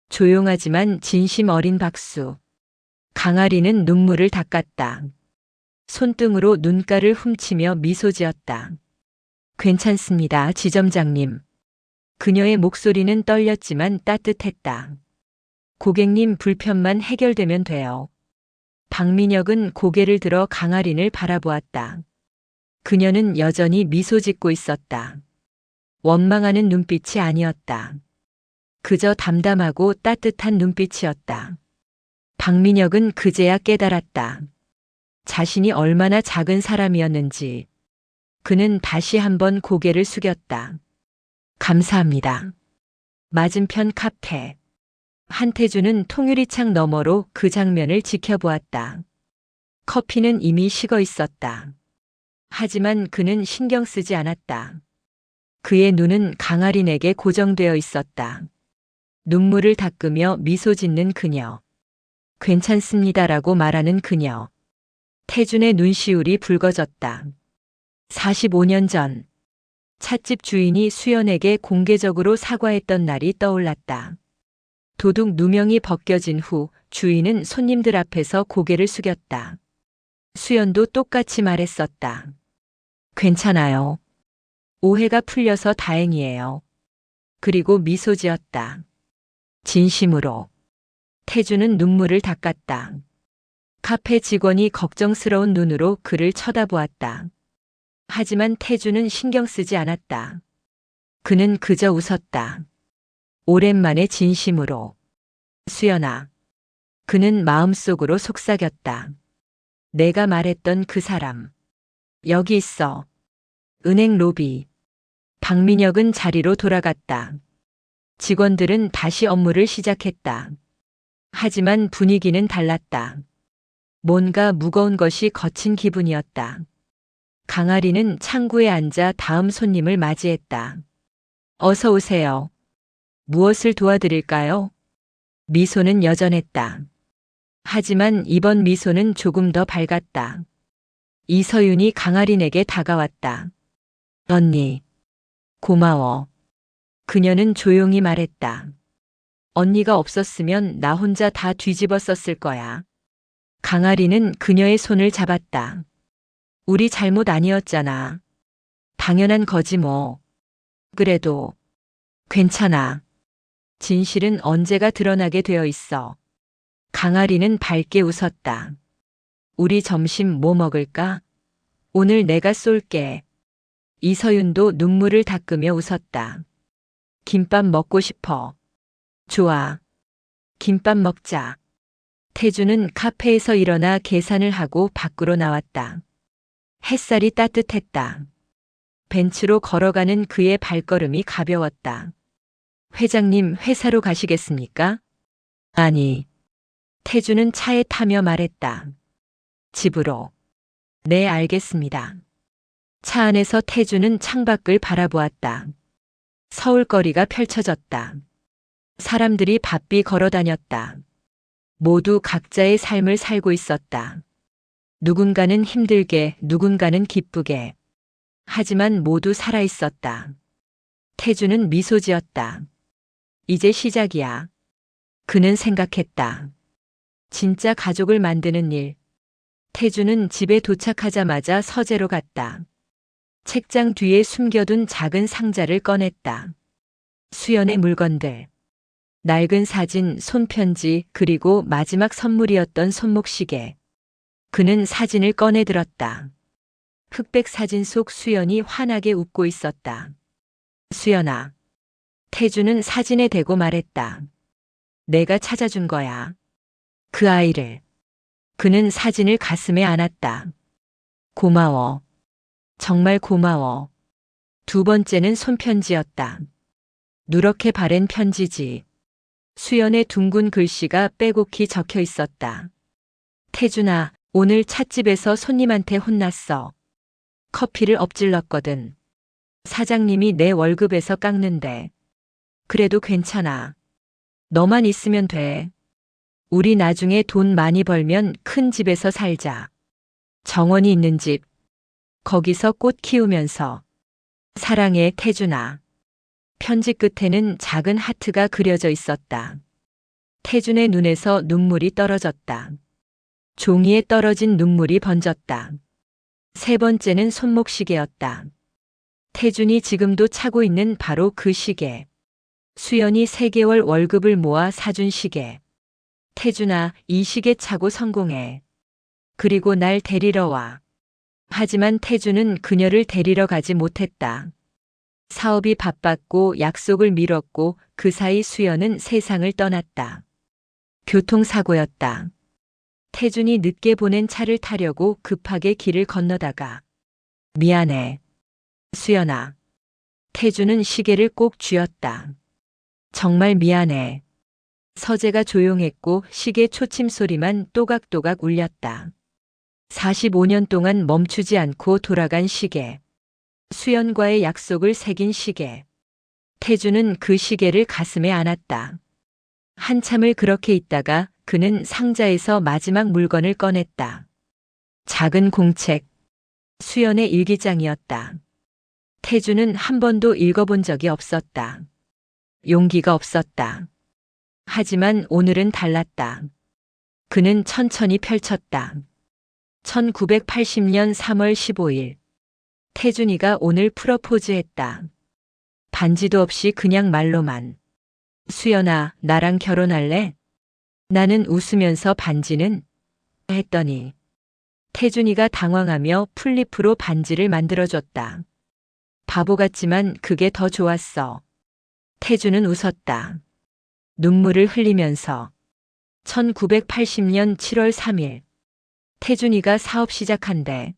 B: 조용하지만 진심 어린 박수. 강아리는 눈물을 닦았다. 손등으로 눈가를 훔치며 미소 지었다. 괜찮습니다, 지점장님. 그녀의 목소리는 떨렸지만 따뜻했다. 고객님 불편만 해결되면 돼요. 박민혁은 고개를 들어 강아린을 바라보았다. 그녀는 여전히 미소 짓고 있었다. 원망하는 눈빛이 아니었다. 그저 담담하고 따뜻한 눈빛이었다. 박민혁은 그제야 깨달았다. 자신이 얼마나 작은 사람이었는지. 그는 다시 한번 고개를 숙였다. 감사합니다. 맞은편 카페. 한태주는 통유리창 너머로 그 장면을 지켜보았다. 커피는 이미 식어 있었다. 하지만 그는 신경 쓰지 않았다. 그의 눈은 강아린에게 고정되어 있었다. 눈물을 닦으며 미소 짓는 그녀. 괜찮습니다라고 말하는 그녀. 태준의 눈시울이 붉어졌다. 45년 전 찻집 주인이 수연에게 공개적으로 사과했던 날이 떠올랐다. 도둑 누명이 벗겨진 후 주인은 손님들 앞에서 고개를 숙였다. 수연도 똑같이 말했었다. 괜찮아요. 오해가 풀려서 다행이에요. 그리고 미소 지었다. 진심으로. 태주는 눈물을 닦았다. 카페 직원이 걱정스러운 눈으로 그를 쳐다보았다. 하지만 태주는 신경 쓰지 않았다. 그는 그저 웃었다. 오랜만에 진심으로. 수연아. 그는 마음속으로 속삭였다. 내가 말했던 그 사람. 여기 있어. 은행 로비. 박민혁은 자리로 돌아갔다. 직원들은 다시 업무를 시작했다. 하지만 분위기는 달랐다. 뭔가 무거운 것이 거친 기분이었다. 강아리는 창구에 앉아 다음 손님을 맞이했다. 어서 오세요. 무엇을 도와드릴까요? 미소는 여전했다. 하지만 이번 미소는 조금 더 밝았다. 이서윤이 강아린에게 다가왔다. 언니, 고마워. 그녀는 조용히 말했다. 언니가 없었으면 나 혼자 다 뒤집어 썼을 거야. 강아리는 그녀의 손을 잡았다. 우리 잘못 아니었잖아. 당연한 거지 뭐. 그래도 괜찮아. 진실은 언제가 드러나게 되어 있어. 강아리는 밝게 웃었다. 우리 점심 뭐 먹을까? 오늘 내가 쏠게. 이서윤도 눈물을 닦으며 웃었다. 김밥 먹고 싶어. 좋아. 김밥 먹자. 태주는 카페에서 일어나 계산을 하고 밖으로 나왔다. 햇살이 따뜻했다. 벤치로 걸어가는 그의 발걸음이 가벼웠다. 회장님 회사로 가시겠습니까? 아니. 태주는 차에 타며 말했다. 집으로. 네, 알겠습니다. 차 안에서 태주는 창밖을 바라보았다. 서울거리가 펼쳐졌다. 사람들이 바삐 걸어 다녔다. 모두 각자의 삶을 살고 있었다. 누군가는 힘들게, 누군가는 기쁘게. 하지만 모두 살아 있었다. 태주는 미소 지었다. 이제 시작이야. 그는 생각했다. 진짜 가족을 만드는 일. 태주는 집에 도착하자마자 서재로 갔다. 책장 뒤에 숨겨둔 작은 상자를 꺼냈다. 수연의 물건들. 낡은 사진, 손편지, 그리고 마지막 선물이었던 손목시계. 그는 사진을 꺼내 들었다. 흑백 사진 속 수연이 환하게 웃고 있었다. 수연아. 태주는 사진에 대고 말했다. 내가 찾아준 거야. 그 아이를. 그는 사진을 가슴에 안았다. 고마워. 정말 고마워. 두 번째는 손편지였다. 누렇게 바랜 편지지. 수연의 둥근 글씨가 빼곡히 적혀 있었다. 태준아, 오늘 찻집에서 손님한테 혼났어. 커피를 엎질렀거든. 사장님이 내 월급에서 깎는데. 그래도 괜찮아. 너만 있으면 돼. 우리 나중에 돈 많이 벌면 큰 집에서 살자. 정원이 있는 집. 거기서 꽃 키우면서. 사랑해, 태준아. 편지 끝에는 작은 하트가 그려져 있었다. 태준의 눈에서 눈물이 떨어졌다. 종이에 떨어진 눈물이 번졌다. 세 번째는 손목시계였다. 태준이 지금도 차고 있는 바로 그 시계. 수연이 3개월 월급을 모아 사준 시계. 태준아, 이 시계 차고 성공해. 그리고 날 데리러 와. 하지만 태준은 그녀를 데리러 가지 못했다. 사업이 바빴고 약속을 미뤘고 그 사이 수연은 세상을 떠났다. 교통사고였다. 태준이 늦게 보낸 차를 타려고 급하게 길을 건너다가 미안해. 수연아. 태준은 시계를 꼭 쥐었다. 정말 미안해. 서재가 조용했고 시계 초침 소리만 또각또각 울렸다. 45년 동안 멈추지 않고 돌아간 시계. 수연과의 약속을 새긴 시계. 태주는 그 시계를 가슴에 안았다. 한참을 그렇게 있다가 그는 상자에서 마지막 물건을 꺼냈다. 작은 공책. 수연의 일기장이었다. 태주는 한 번도 읽어본 적이 없었다. 용기가 없었다. 하지만 오늘은 달랐다. 그는 천천히 펼쳤다. 1980년 3월 15일. 태준이가 오늘 프러포즈했다. 반지도 없이 그냥 말로만. 수연아, 나랑 결혼할래? 나는 웃으면서 반지는? 했더니 태준이가 당황하며 풀잎으로 반지를 만들어줬다. 바보 같지만 그게 더 좋았어. 태준은 웃었다. 눈물을 흘리면서. 1980년 7월 3일. 태준이가 사업 시작한대.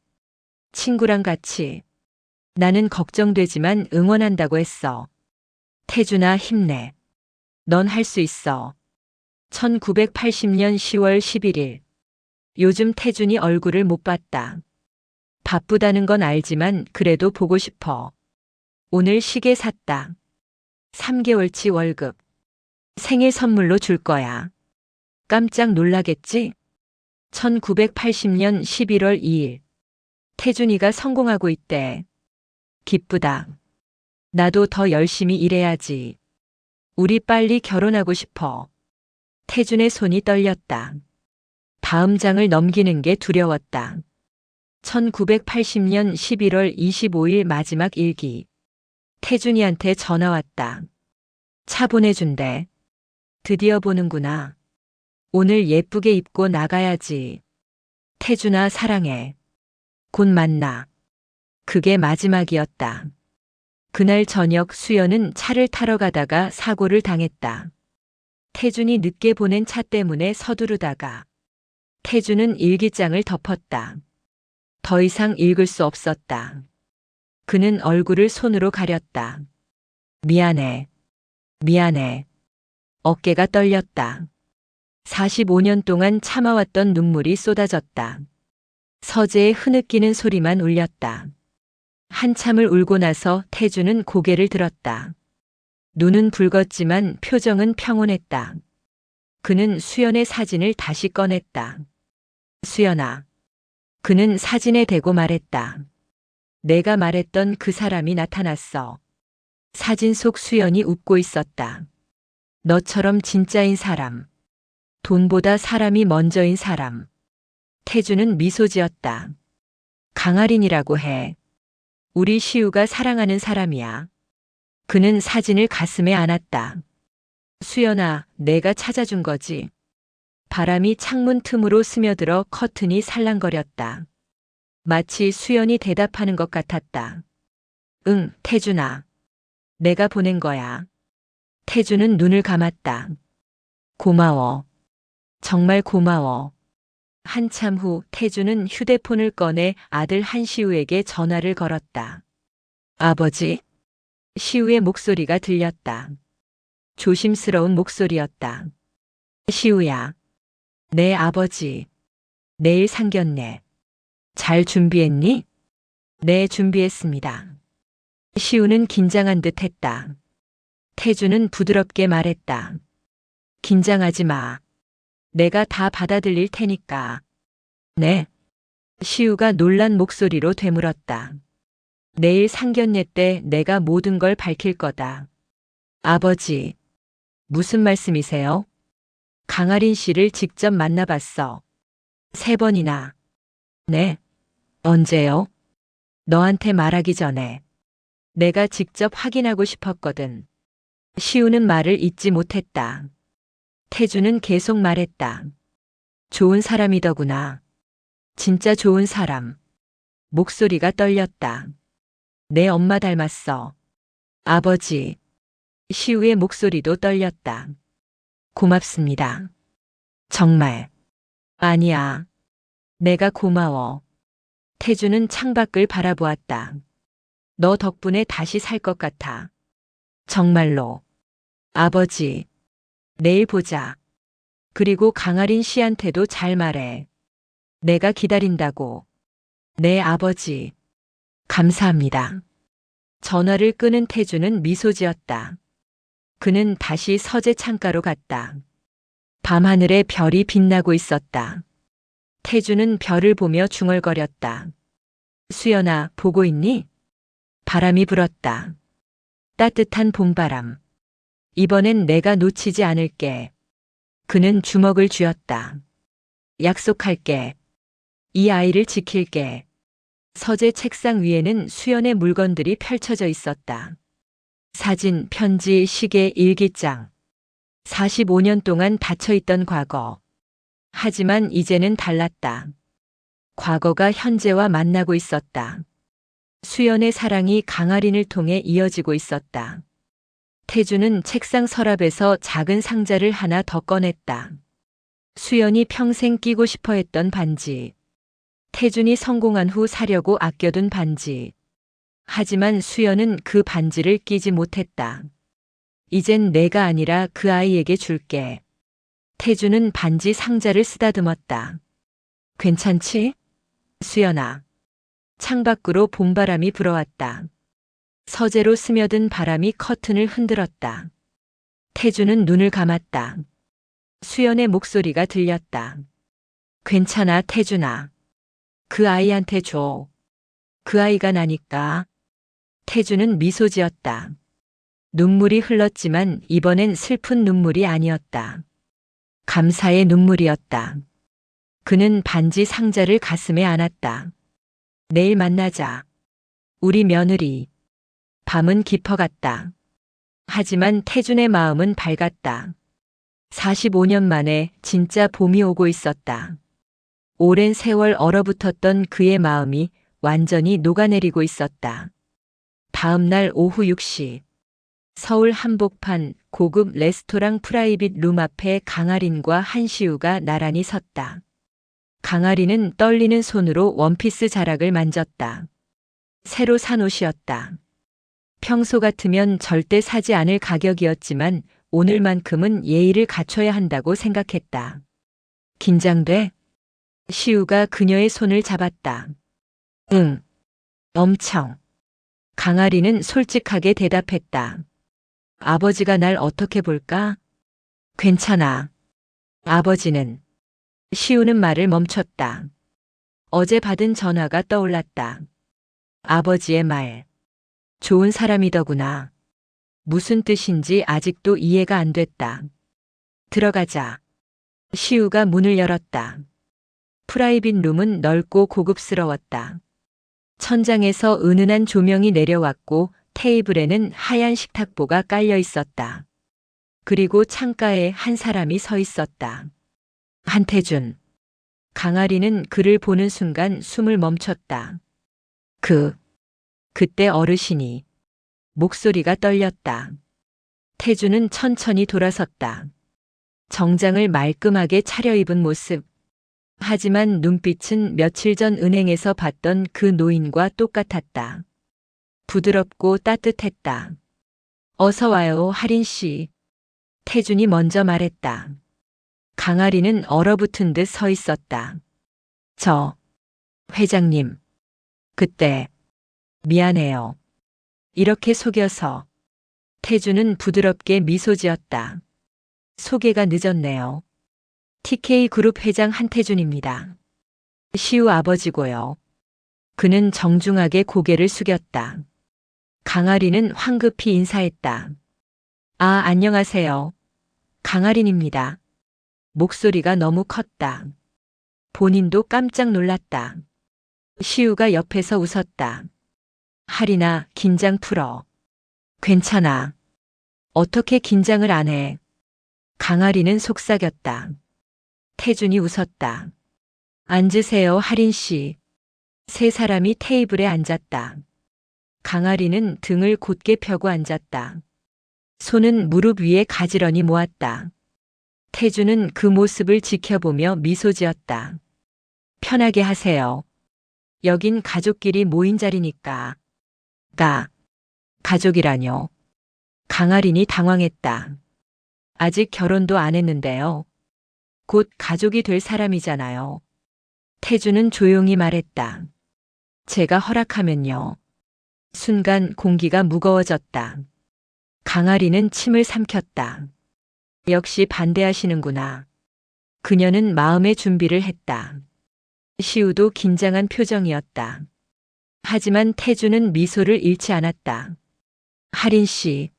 B: 친구랑 같이. 나는 걱정되지만 응원한다고 했어. 태준아, 힘내. 넌 할 수 있어. 1980년 10월 11일. 요즘 태준이 얼굴을 못 봤다. 바쁘다는 건 알지만 그래도 보고 싶어. 오늘 시계 샀다. 3개월치 월급. 생일 선물로 줄 거야. 깜짝 놀라겠지? 1980년 11월 2일. 태준이가 성공하고 있대. 기쁘다. 나도 더 열심히 일해야지. 우리 빨리 결혼하고 싶어. 태준의 손이 떨렸다. 다음 장을 넘기는 게 두려웠다. 1980년 11월 25일 마지막 일기. 태준이한테 전화 왔다. 차 보내준대. 드디어 보는구나. 오늘 예쁘게 입고 나가야지. 태준아 사랑해. 곧 만나. 그게 마지막이었다. 그날 저녁 수연은 차를 타러 가다가 사고를 당했다. 태준이 늦게 보낸 차 때문에 서두르다가 태준은 일기장을 덮었다. 더 이상 읽을 수 없었다. 그는 얼굴을 손으로 가렸다. 미안해. 미안해. 어깨가 떨렸다. 45년 동안 참아왔던 눈물이 쏟아졌다. 서재에 흐느끼는 소리만 울렸다. 한참을 울고 나서 태준은 고개를 들었다. 눈은 붉었지만 표정은 평온했다. 그는 수연의 사진을 다시 꺼냈다. 수연아. 그는 사진에 대고 말했다. 내가 말했던 그 사람이 나타났어. 사진 속 수연이 웃고 있었다. 너처럼 진짜인 사람. 돈보다 사람이 먼저인 사람. 태준은 미소 지었다. 강아린이라고 해. 우리 시우가 사랑하는 사람이야. 그는 사진을 가슴에 안았다. 수연아, 내가 찾아준 거지. 바람이 창문 틈으로 스며들어 커튼이 살랑거렸다. 마치 수연이 대답하는 것 같았다. 응, 태준아. 내가 보낸 거야. 태준은 눈을 감았다. 고마워. 정말 고마워. 한참 후 태준은 휴대폰을 꺼내 아들 한시우에게 전화를 걸었다. 아버지? 시우의 목소리가 들렸다. 조심스러운 목소리였다. 시우야. 내 아버지. 내일 상견례. 잘 준비했니? 네, 준비했습니다. 시우는 긴장한 듯 했다. 태준은 부드럽게 말했다. 긴장하지 마. 내가 다 받아들일 테니까. 네. 시우가 놀란 목소리로 되물었다. 내일 상견례 때 내가 모든 걸 밝힐 거다. 아버지. 무슨 말씀이세요? 강아린 씨를 직접 만나봤어. 3번이나. 네. 언제요? 너한테 말하기 전에. 내가 직접 확인하고 싶었거든. 시우는 말을 잇지 못했다. 태준은 계속 말했다. 좋은 사람이더구나. 진짜 좋은 사람. 목소리가 떨렸다. 내 엄마 닮았어. 아버지. 시우의 목소리도 떨렸다. 고맙습니다. 정말. 아니야. 내가 고마워. 태준은 창밖을 바라보았다. 너 덕분에 다시 살 것 같아. 정말로. 아버지. 내일 보자. 그리고 강아린 씨한테도 잘 말해. 내가 기다린다고. 네, 아버지. 감사합니다. 전화를 끊은 태준은 미소 지었다. 그는 다시 서재 창가로 갔다. 밤하늘에 별이 빛나고 있었다. 태준은 별을 보며 중얼거렸다. 수연아, 보고 있니? 바람이 불었다. 따뜻한 봄바람. 이번엔 내가 놓치지 않을게. 그는 주먹을 쥐었다. 약속할게. 이 아이를 지킬게. 서재 책상 위에는 수연의 물건들이 펼쳐져 있었다. 사진, 편지, 시계, 일기장. 45년 동안 닫혀있던 과거. 하지만 이제는 달랐다. 과거가 현재와 만나고 있었다. 수연의 사랑이 강아린을 통해 이어지고 있었다. 태준은 책상 서랍에서 작은 상자를 하나 더 꺼냈다. 수연이 평생 끼고 싶어 했던 반지. 태준이 성공한 후 사려고 아껴둔 반지. 하지만 수연은 그 반지를 끼지 못했다. 이젠 내가 아니라 그 아이에게 줄게. 태준은 반지 상자를 쓰다듬었다. 괜찮지? 수연아. 창밖으로 봄바람이 불어왔다. 서재로 스며든 바람이 커튼을 흔들었다. 태주는 눈을 감았다. 수연의 목소리가 들렸다. 괜찮아, 태준아. 그 아이한테 줘. 그 아이가 나니까. 태주는 미소 지었다. 눈물이 흘렀지만 이번엔 슬픈 눈물이 아니었다. 감사의 눈물이었다. 그는 반지 상자를 가슴에 안았다. 내일 만나자. 우리 며느리. 밤은 깊어갔다. 하지만 태준의 마음은 밝았다. 45년 만에 진짜 봄이 오고 있었다. 오랜 세월 얼어붙었던 그의 마음이 완전히 녹아내리고 있었다. 다음 날 오후 6시. 서울 한복판 고급 레스토랑 프라이빗 룸 앞에 강아린과 한시우가 나란히 섰다. 강아린은 떨리는 손으로 원피스 자락을 만졌다. 새로 산 옷이었다. 평소 같으면 절대 사지 않을 가격이었지만 오늘만큼은 예의를 갖춰야 한다고 생각했다. 긴장돼? 시우가 그녀의 손을 잡았다. 응. 엄청. 강아리는 솔직하게 대답했다. 아버지가 날 어떻게 볼까? 괜찮아. 아버지는. 시우는 말을 멈췄다. 어제 받은 전화가 떠올랐다. 아버지의 말. 좋은 사람이더구나. 무슨 뜻인지 아직도 이해가 안 됐다. 들어가자. 시우가 문을 열었다. 프라이빗 룸은 넓고 고급스러웠다. 천장에서 은은한 조명이 내려왔고 테이블에는 하얀 식탁보가 깔려 있었다. 그리고 창가에 한 사람이 서 있었다. 한태준. 강아리는 그를 보는 순간 숨을 멈췄다. 그때 어르신이. 목소리가 떨렸다. 태준은 천천히 돌아섰다. 정장을 말끔하게 차려입은 모습. 하지만 눈빛은 며칠 전 은행에서 봤던 그 노인과 똑같았다. 부드럽고 따뜻했다. 어서 와요, 하린 씨. 태준이 먼저 말했다. 강아리는 얼어붙은 듯 서 있었다. 회장님. 그때. 미안해요. 이렇게 속여서. 태준은 부드럽게 미소 지었다. 소개가 늦었네요. TK그룹 회장 한태준입니다. 시우 아버지고요. 그는 정중하게 고개를 숙였다. 강아리는 황급히 인사했다. 안녕하세요. 강아린입니다. 목소리가 너무 컸다. 본인도 깜짝 놀랐다. 시우가 옆에서 웃었다. 하린아, 긴장 풀어. 괜찮아. 어떻게 긴장을 안 해? 강아리는 속삭였다. 태준이 웃었다. 앉으세요, 하린 씨. 세 사람이 테이블에 앉았다. 강아리는 등을 곧게 펴고 앉았다. 손은 무릎 위에 가지런히 모았다. 태준은 그 모습을 지켜보며 미소 지었다. 편하게 하세요. 여긴 가족끼리 모인 자리니까. 가족이라뇨. 강아린이 당황했다. 아직 결혼도 안 했는데요. 곧 가족이 될 사람이잖아요. 태준은 조용히 말했다. 제가 허락하면요. 순간 공기가 무거워졌다. 강아리는 침을 삼켰다. 역시 반대하시는구나. 그녀는 마음의 준비를 했다. 시우도 긴장한 표정이었다. 하지만 태준은 미소를 잃지 않았다. 하린 씨.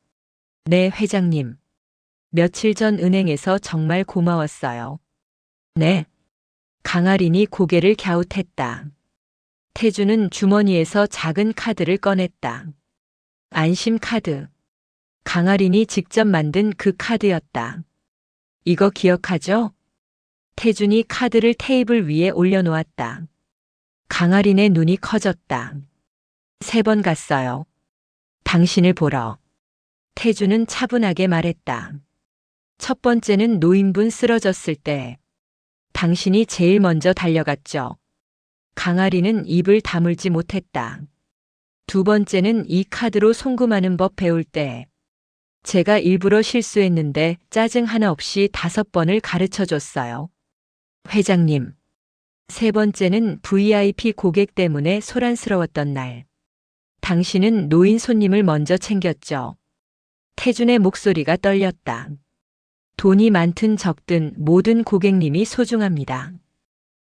B: 네, 회장님. 며칠 전 은행에서 정말 고마웠어요. 네. 강아린이 고개를 갸웃했다. 태준은 주머니에서 작은 카드를 꺼냈다. 안심 카드. 강아린이 직접 만든 그 카드였다. 이거 기억하죠? 태준이 카드를 테이블 위에 올려놓았다. 강아린의 눈이 커졌다. 3번 갔어요. 당신을 보러. 태준은 차분하게 말했다. 첫 번째는 노인분 쓰러졌을 때. 당신이 제일 먼저 달려갔죠. 강아리는 입을 다물지 못했다. 두 번째는 이 카드로 송금하는 법 배울 때. 제가 일부러 실수했는데 짜증 하나 없이 5번을 가르쳐 줬어요. 회장님. 세 번째는 VIP 고객 때문에 소란스러웠던 날. 당신은 노인 손님을 먼저 챙겼죠. 태준의 목소리가 떨렸다. 돈이 많든 적든 모든 고객님이 소중합니다.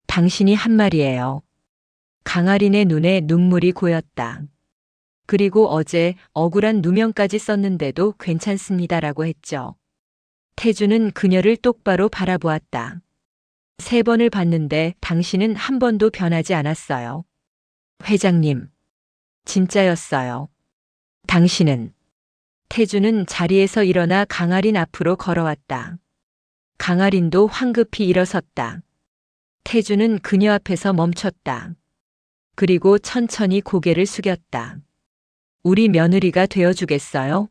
B: 당신이 한 말이에요. 강아린의 눈에 눈물이 고였다. 그리고 어제 억울한 누명까지 썼는데도 괜찮습니다라고 했죠. 태준은 그녀를 똑바로 바라보았다. 3번을 봤는데 당신은 한 번도 변하지 않았어요. 회장님, 진짜였어요. 당신은. 태준은 자리에서 일어나 강아린 앞으로 걸어왔다. 강아린도 황급히 일어섰다. 태준은 그녀 앞에서 멈췄다. 그리고 천천히 고개를 숙였다. 우리 며느리가 되어주겠어요?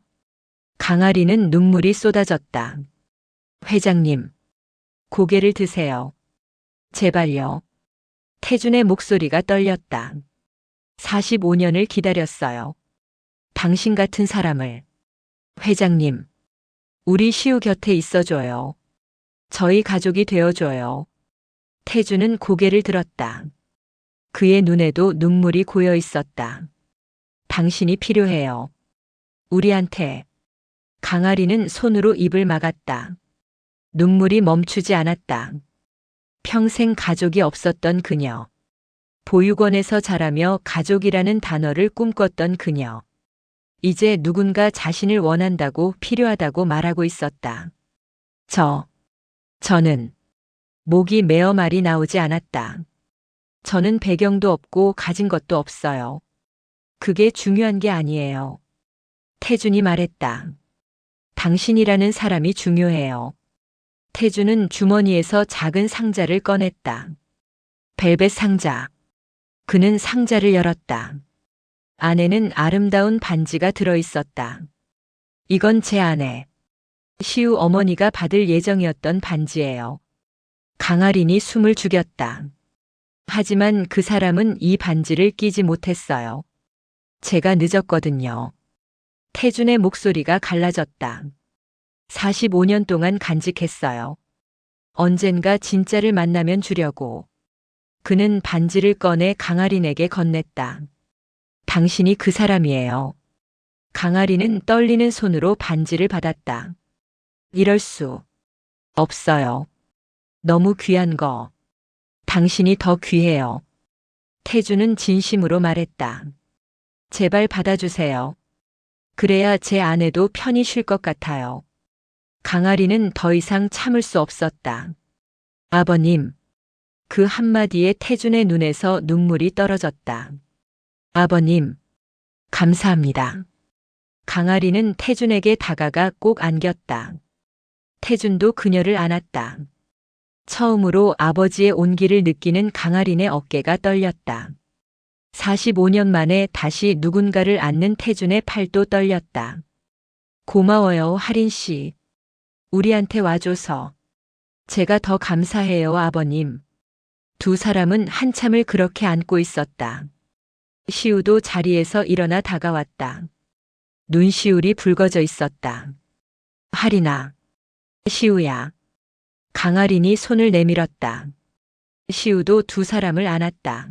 B: 강아리는 눈물이 쏟아졌다. 회장님, 고개를 드세요. 제발요. 태준의 목소리가 떨렸다. 45년을 기다렸어요. 당신 같은 사람을. 회장님, 우리 시우 곁에 있어줘요. 저희 가족이 되어줘요. 태준은 고개를 들었다. 그의 눈에도 눈물이 고여 있었다. 당신이 필요해요. 우리한테. 강아리는 손으로 입을 막았다. 눈물이 멈추지 않았다. 평생 가족이 없었던 그녀. 보육원에서 자라며 가족이라는 단어를 꿈꿨던 그녀. 이제 누군가 자신을 원한다고 필요하다고 말하고 있었다. 저는 목이 메어 말이 나오지 않았다. 저는 배경도 없고 가진 것도 없어요. 그게 중요한 게 아니에요. 태준이 말했다. 당신이라는 사람이 중요해요. 태준은 주머니에서 작은 상자를 꺼냈다. 벨벳 상자. 그는 상자를 열었다. 안에는 아름다운 반지가 들어있었다. 이건 제 아내. 시우 어머니가 받을 예정이었던 반지예요. 강아린이 숨을 죽였다. 하지만 그 사람은 이 반지를 끼지 못했어요. 제가 늦었거든요. 태준의 목소리가 갈라졌다. 45년 동안 간직했어요. 언젠가 진짜를 만나면 주려고. 그는 반지를 꺼내 강아린에게 건넸다. 당신이 그 사람이에요. 강아린은 떨리는 손으로 반지를 받았다. 이럴 수 없어요. 너무 귀한 거. 당신이 더 귀해요. 태준은 진심으로 말했다. 제발 받아주세요. 그래야 제 아내도 편히 쉴 것 같아요. 강아리는 더 이상 참을 수 없었다. 아버님. 그 한마디에 태준의 눈에서 눈물이 떨어졌다. 아버님. 감사합니다. 강아리는 태준에게 다가가 꼭 안겼다. 태준도 그녀를 안았다. 처음으로 아버지의 온기를 느끼는 강아린의 어깨가 떨렸다. 45년 만에 다시 누군가를 안는 태준의 팔도 떨렸다. 고마워요, 하린 씨. 우리한테 와줘서. 제가 더 감사해요, 아버님. 두 사람은 한참을 그렇게 안고 있었다. 시우도 자리에서 일어나 다가왔다. 눈시울이 붉어져 있었다. 하린아. 시우야. 강아린이 손을 내밀었다. 시우도 두 사람을 안았다.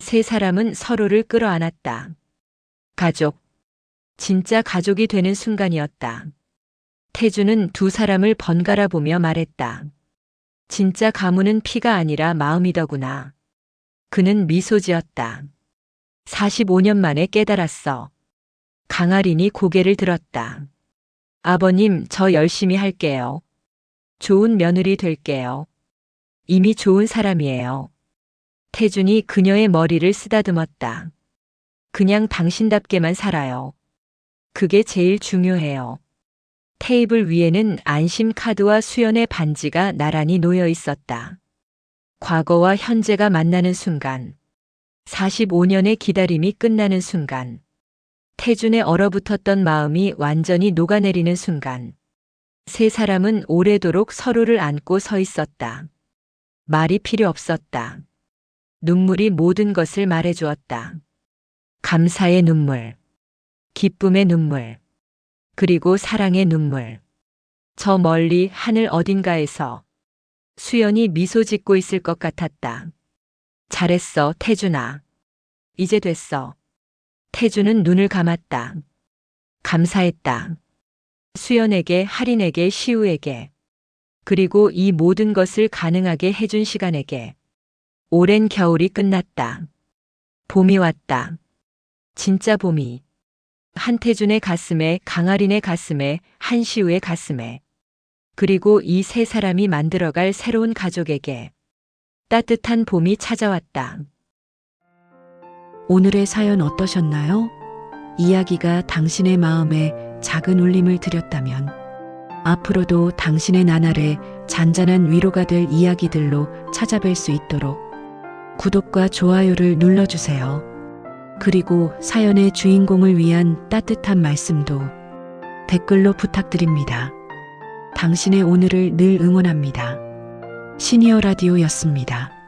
B: 세 사람은 서로를 끌어안았다. 가족. 진짜 가족이 되는 순간이었다. 태준은 두 사람을 번갈아 보며 말했다. 진짜 가문은 피가 아니라 마음이더구나. 그는 미소 지었다. 45년 만에 깨달았어. 강아린이 고개를 들었다. 아버님, 저 열심히 할게요. 좋은 며느리 될게요. 이미 좋은 사람이에요. 태준이 그녀의 머리를 쓰다듬었다. 그냥 당신답게만 살아요. 그게 제일 중요해요. 테이블 위에는 안심 카드와 수연의 반지가 나란히 놓여 있었다. 과거와 현재가 만나는 순간. 45년의 기다림이 끝나는 순간. 태준의 얼어붙었던 마음이 완전히 녹아내리는 순간. 세 사람은 오래도록 서로를 안고 서 있었다. 말이 필요 없었다. 눈물이 모든 것을 말해주었다. 감사의 눈물, 기쁨의 눈물, 그리고 사랑의 눈물. 저 멀리 하늘 어딘가에서 수연이 미소 짓고 있을 것 같았다. 잘했어, 태준아. 이제 됐어. 태준은 눈을 감았다. 감사했다. 수연에게, 할인에게, 시우에게. 그리고 이 모든 것을 가능하게 해준 시간에게. 오랜 겨울이 끝났다. 봄이 왔다. 진짜 봄이. 한태준의 가슴에, 강아린의 가슴에, 한시우의 가슴에. 그리고 이 세 사람이 만들어갈 새로운 가족에게 따뜻한 봄이 찾아왔다.
C: 오늘의 사연 어떠셨나요? 이야기가 당신의 마음에 작은 울림을 드렸다면 앞으로도 당신의 나날에 잔잔한 위로가 될 이야기들로 찾아뵐 수 있도록 구독과 좋아요를 눌러주세요. 그리고 사연의 주인공을 위한 따뜻한 말씀도 댓글로 부탁드립니다. 당신의 오늘을 늘 응원합니다. 시니어 라디오였습니다.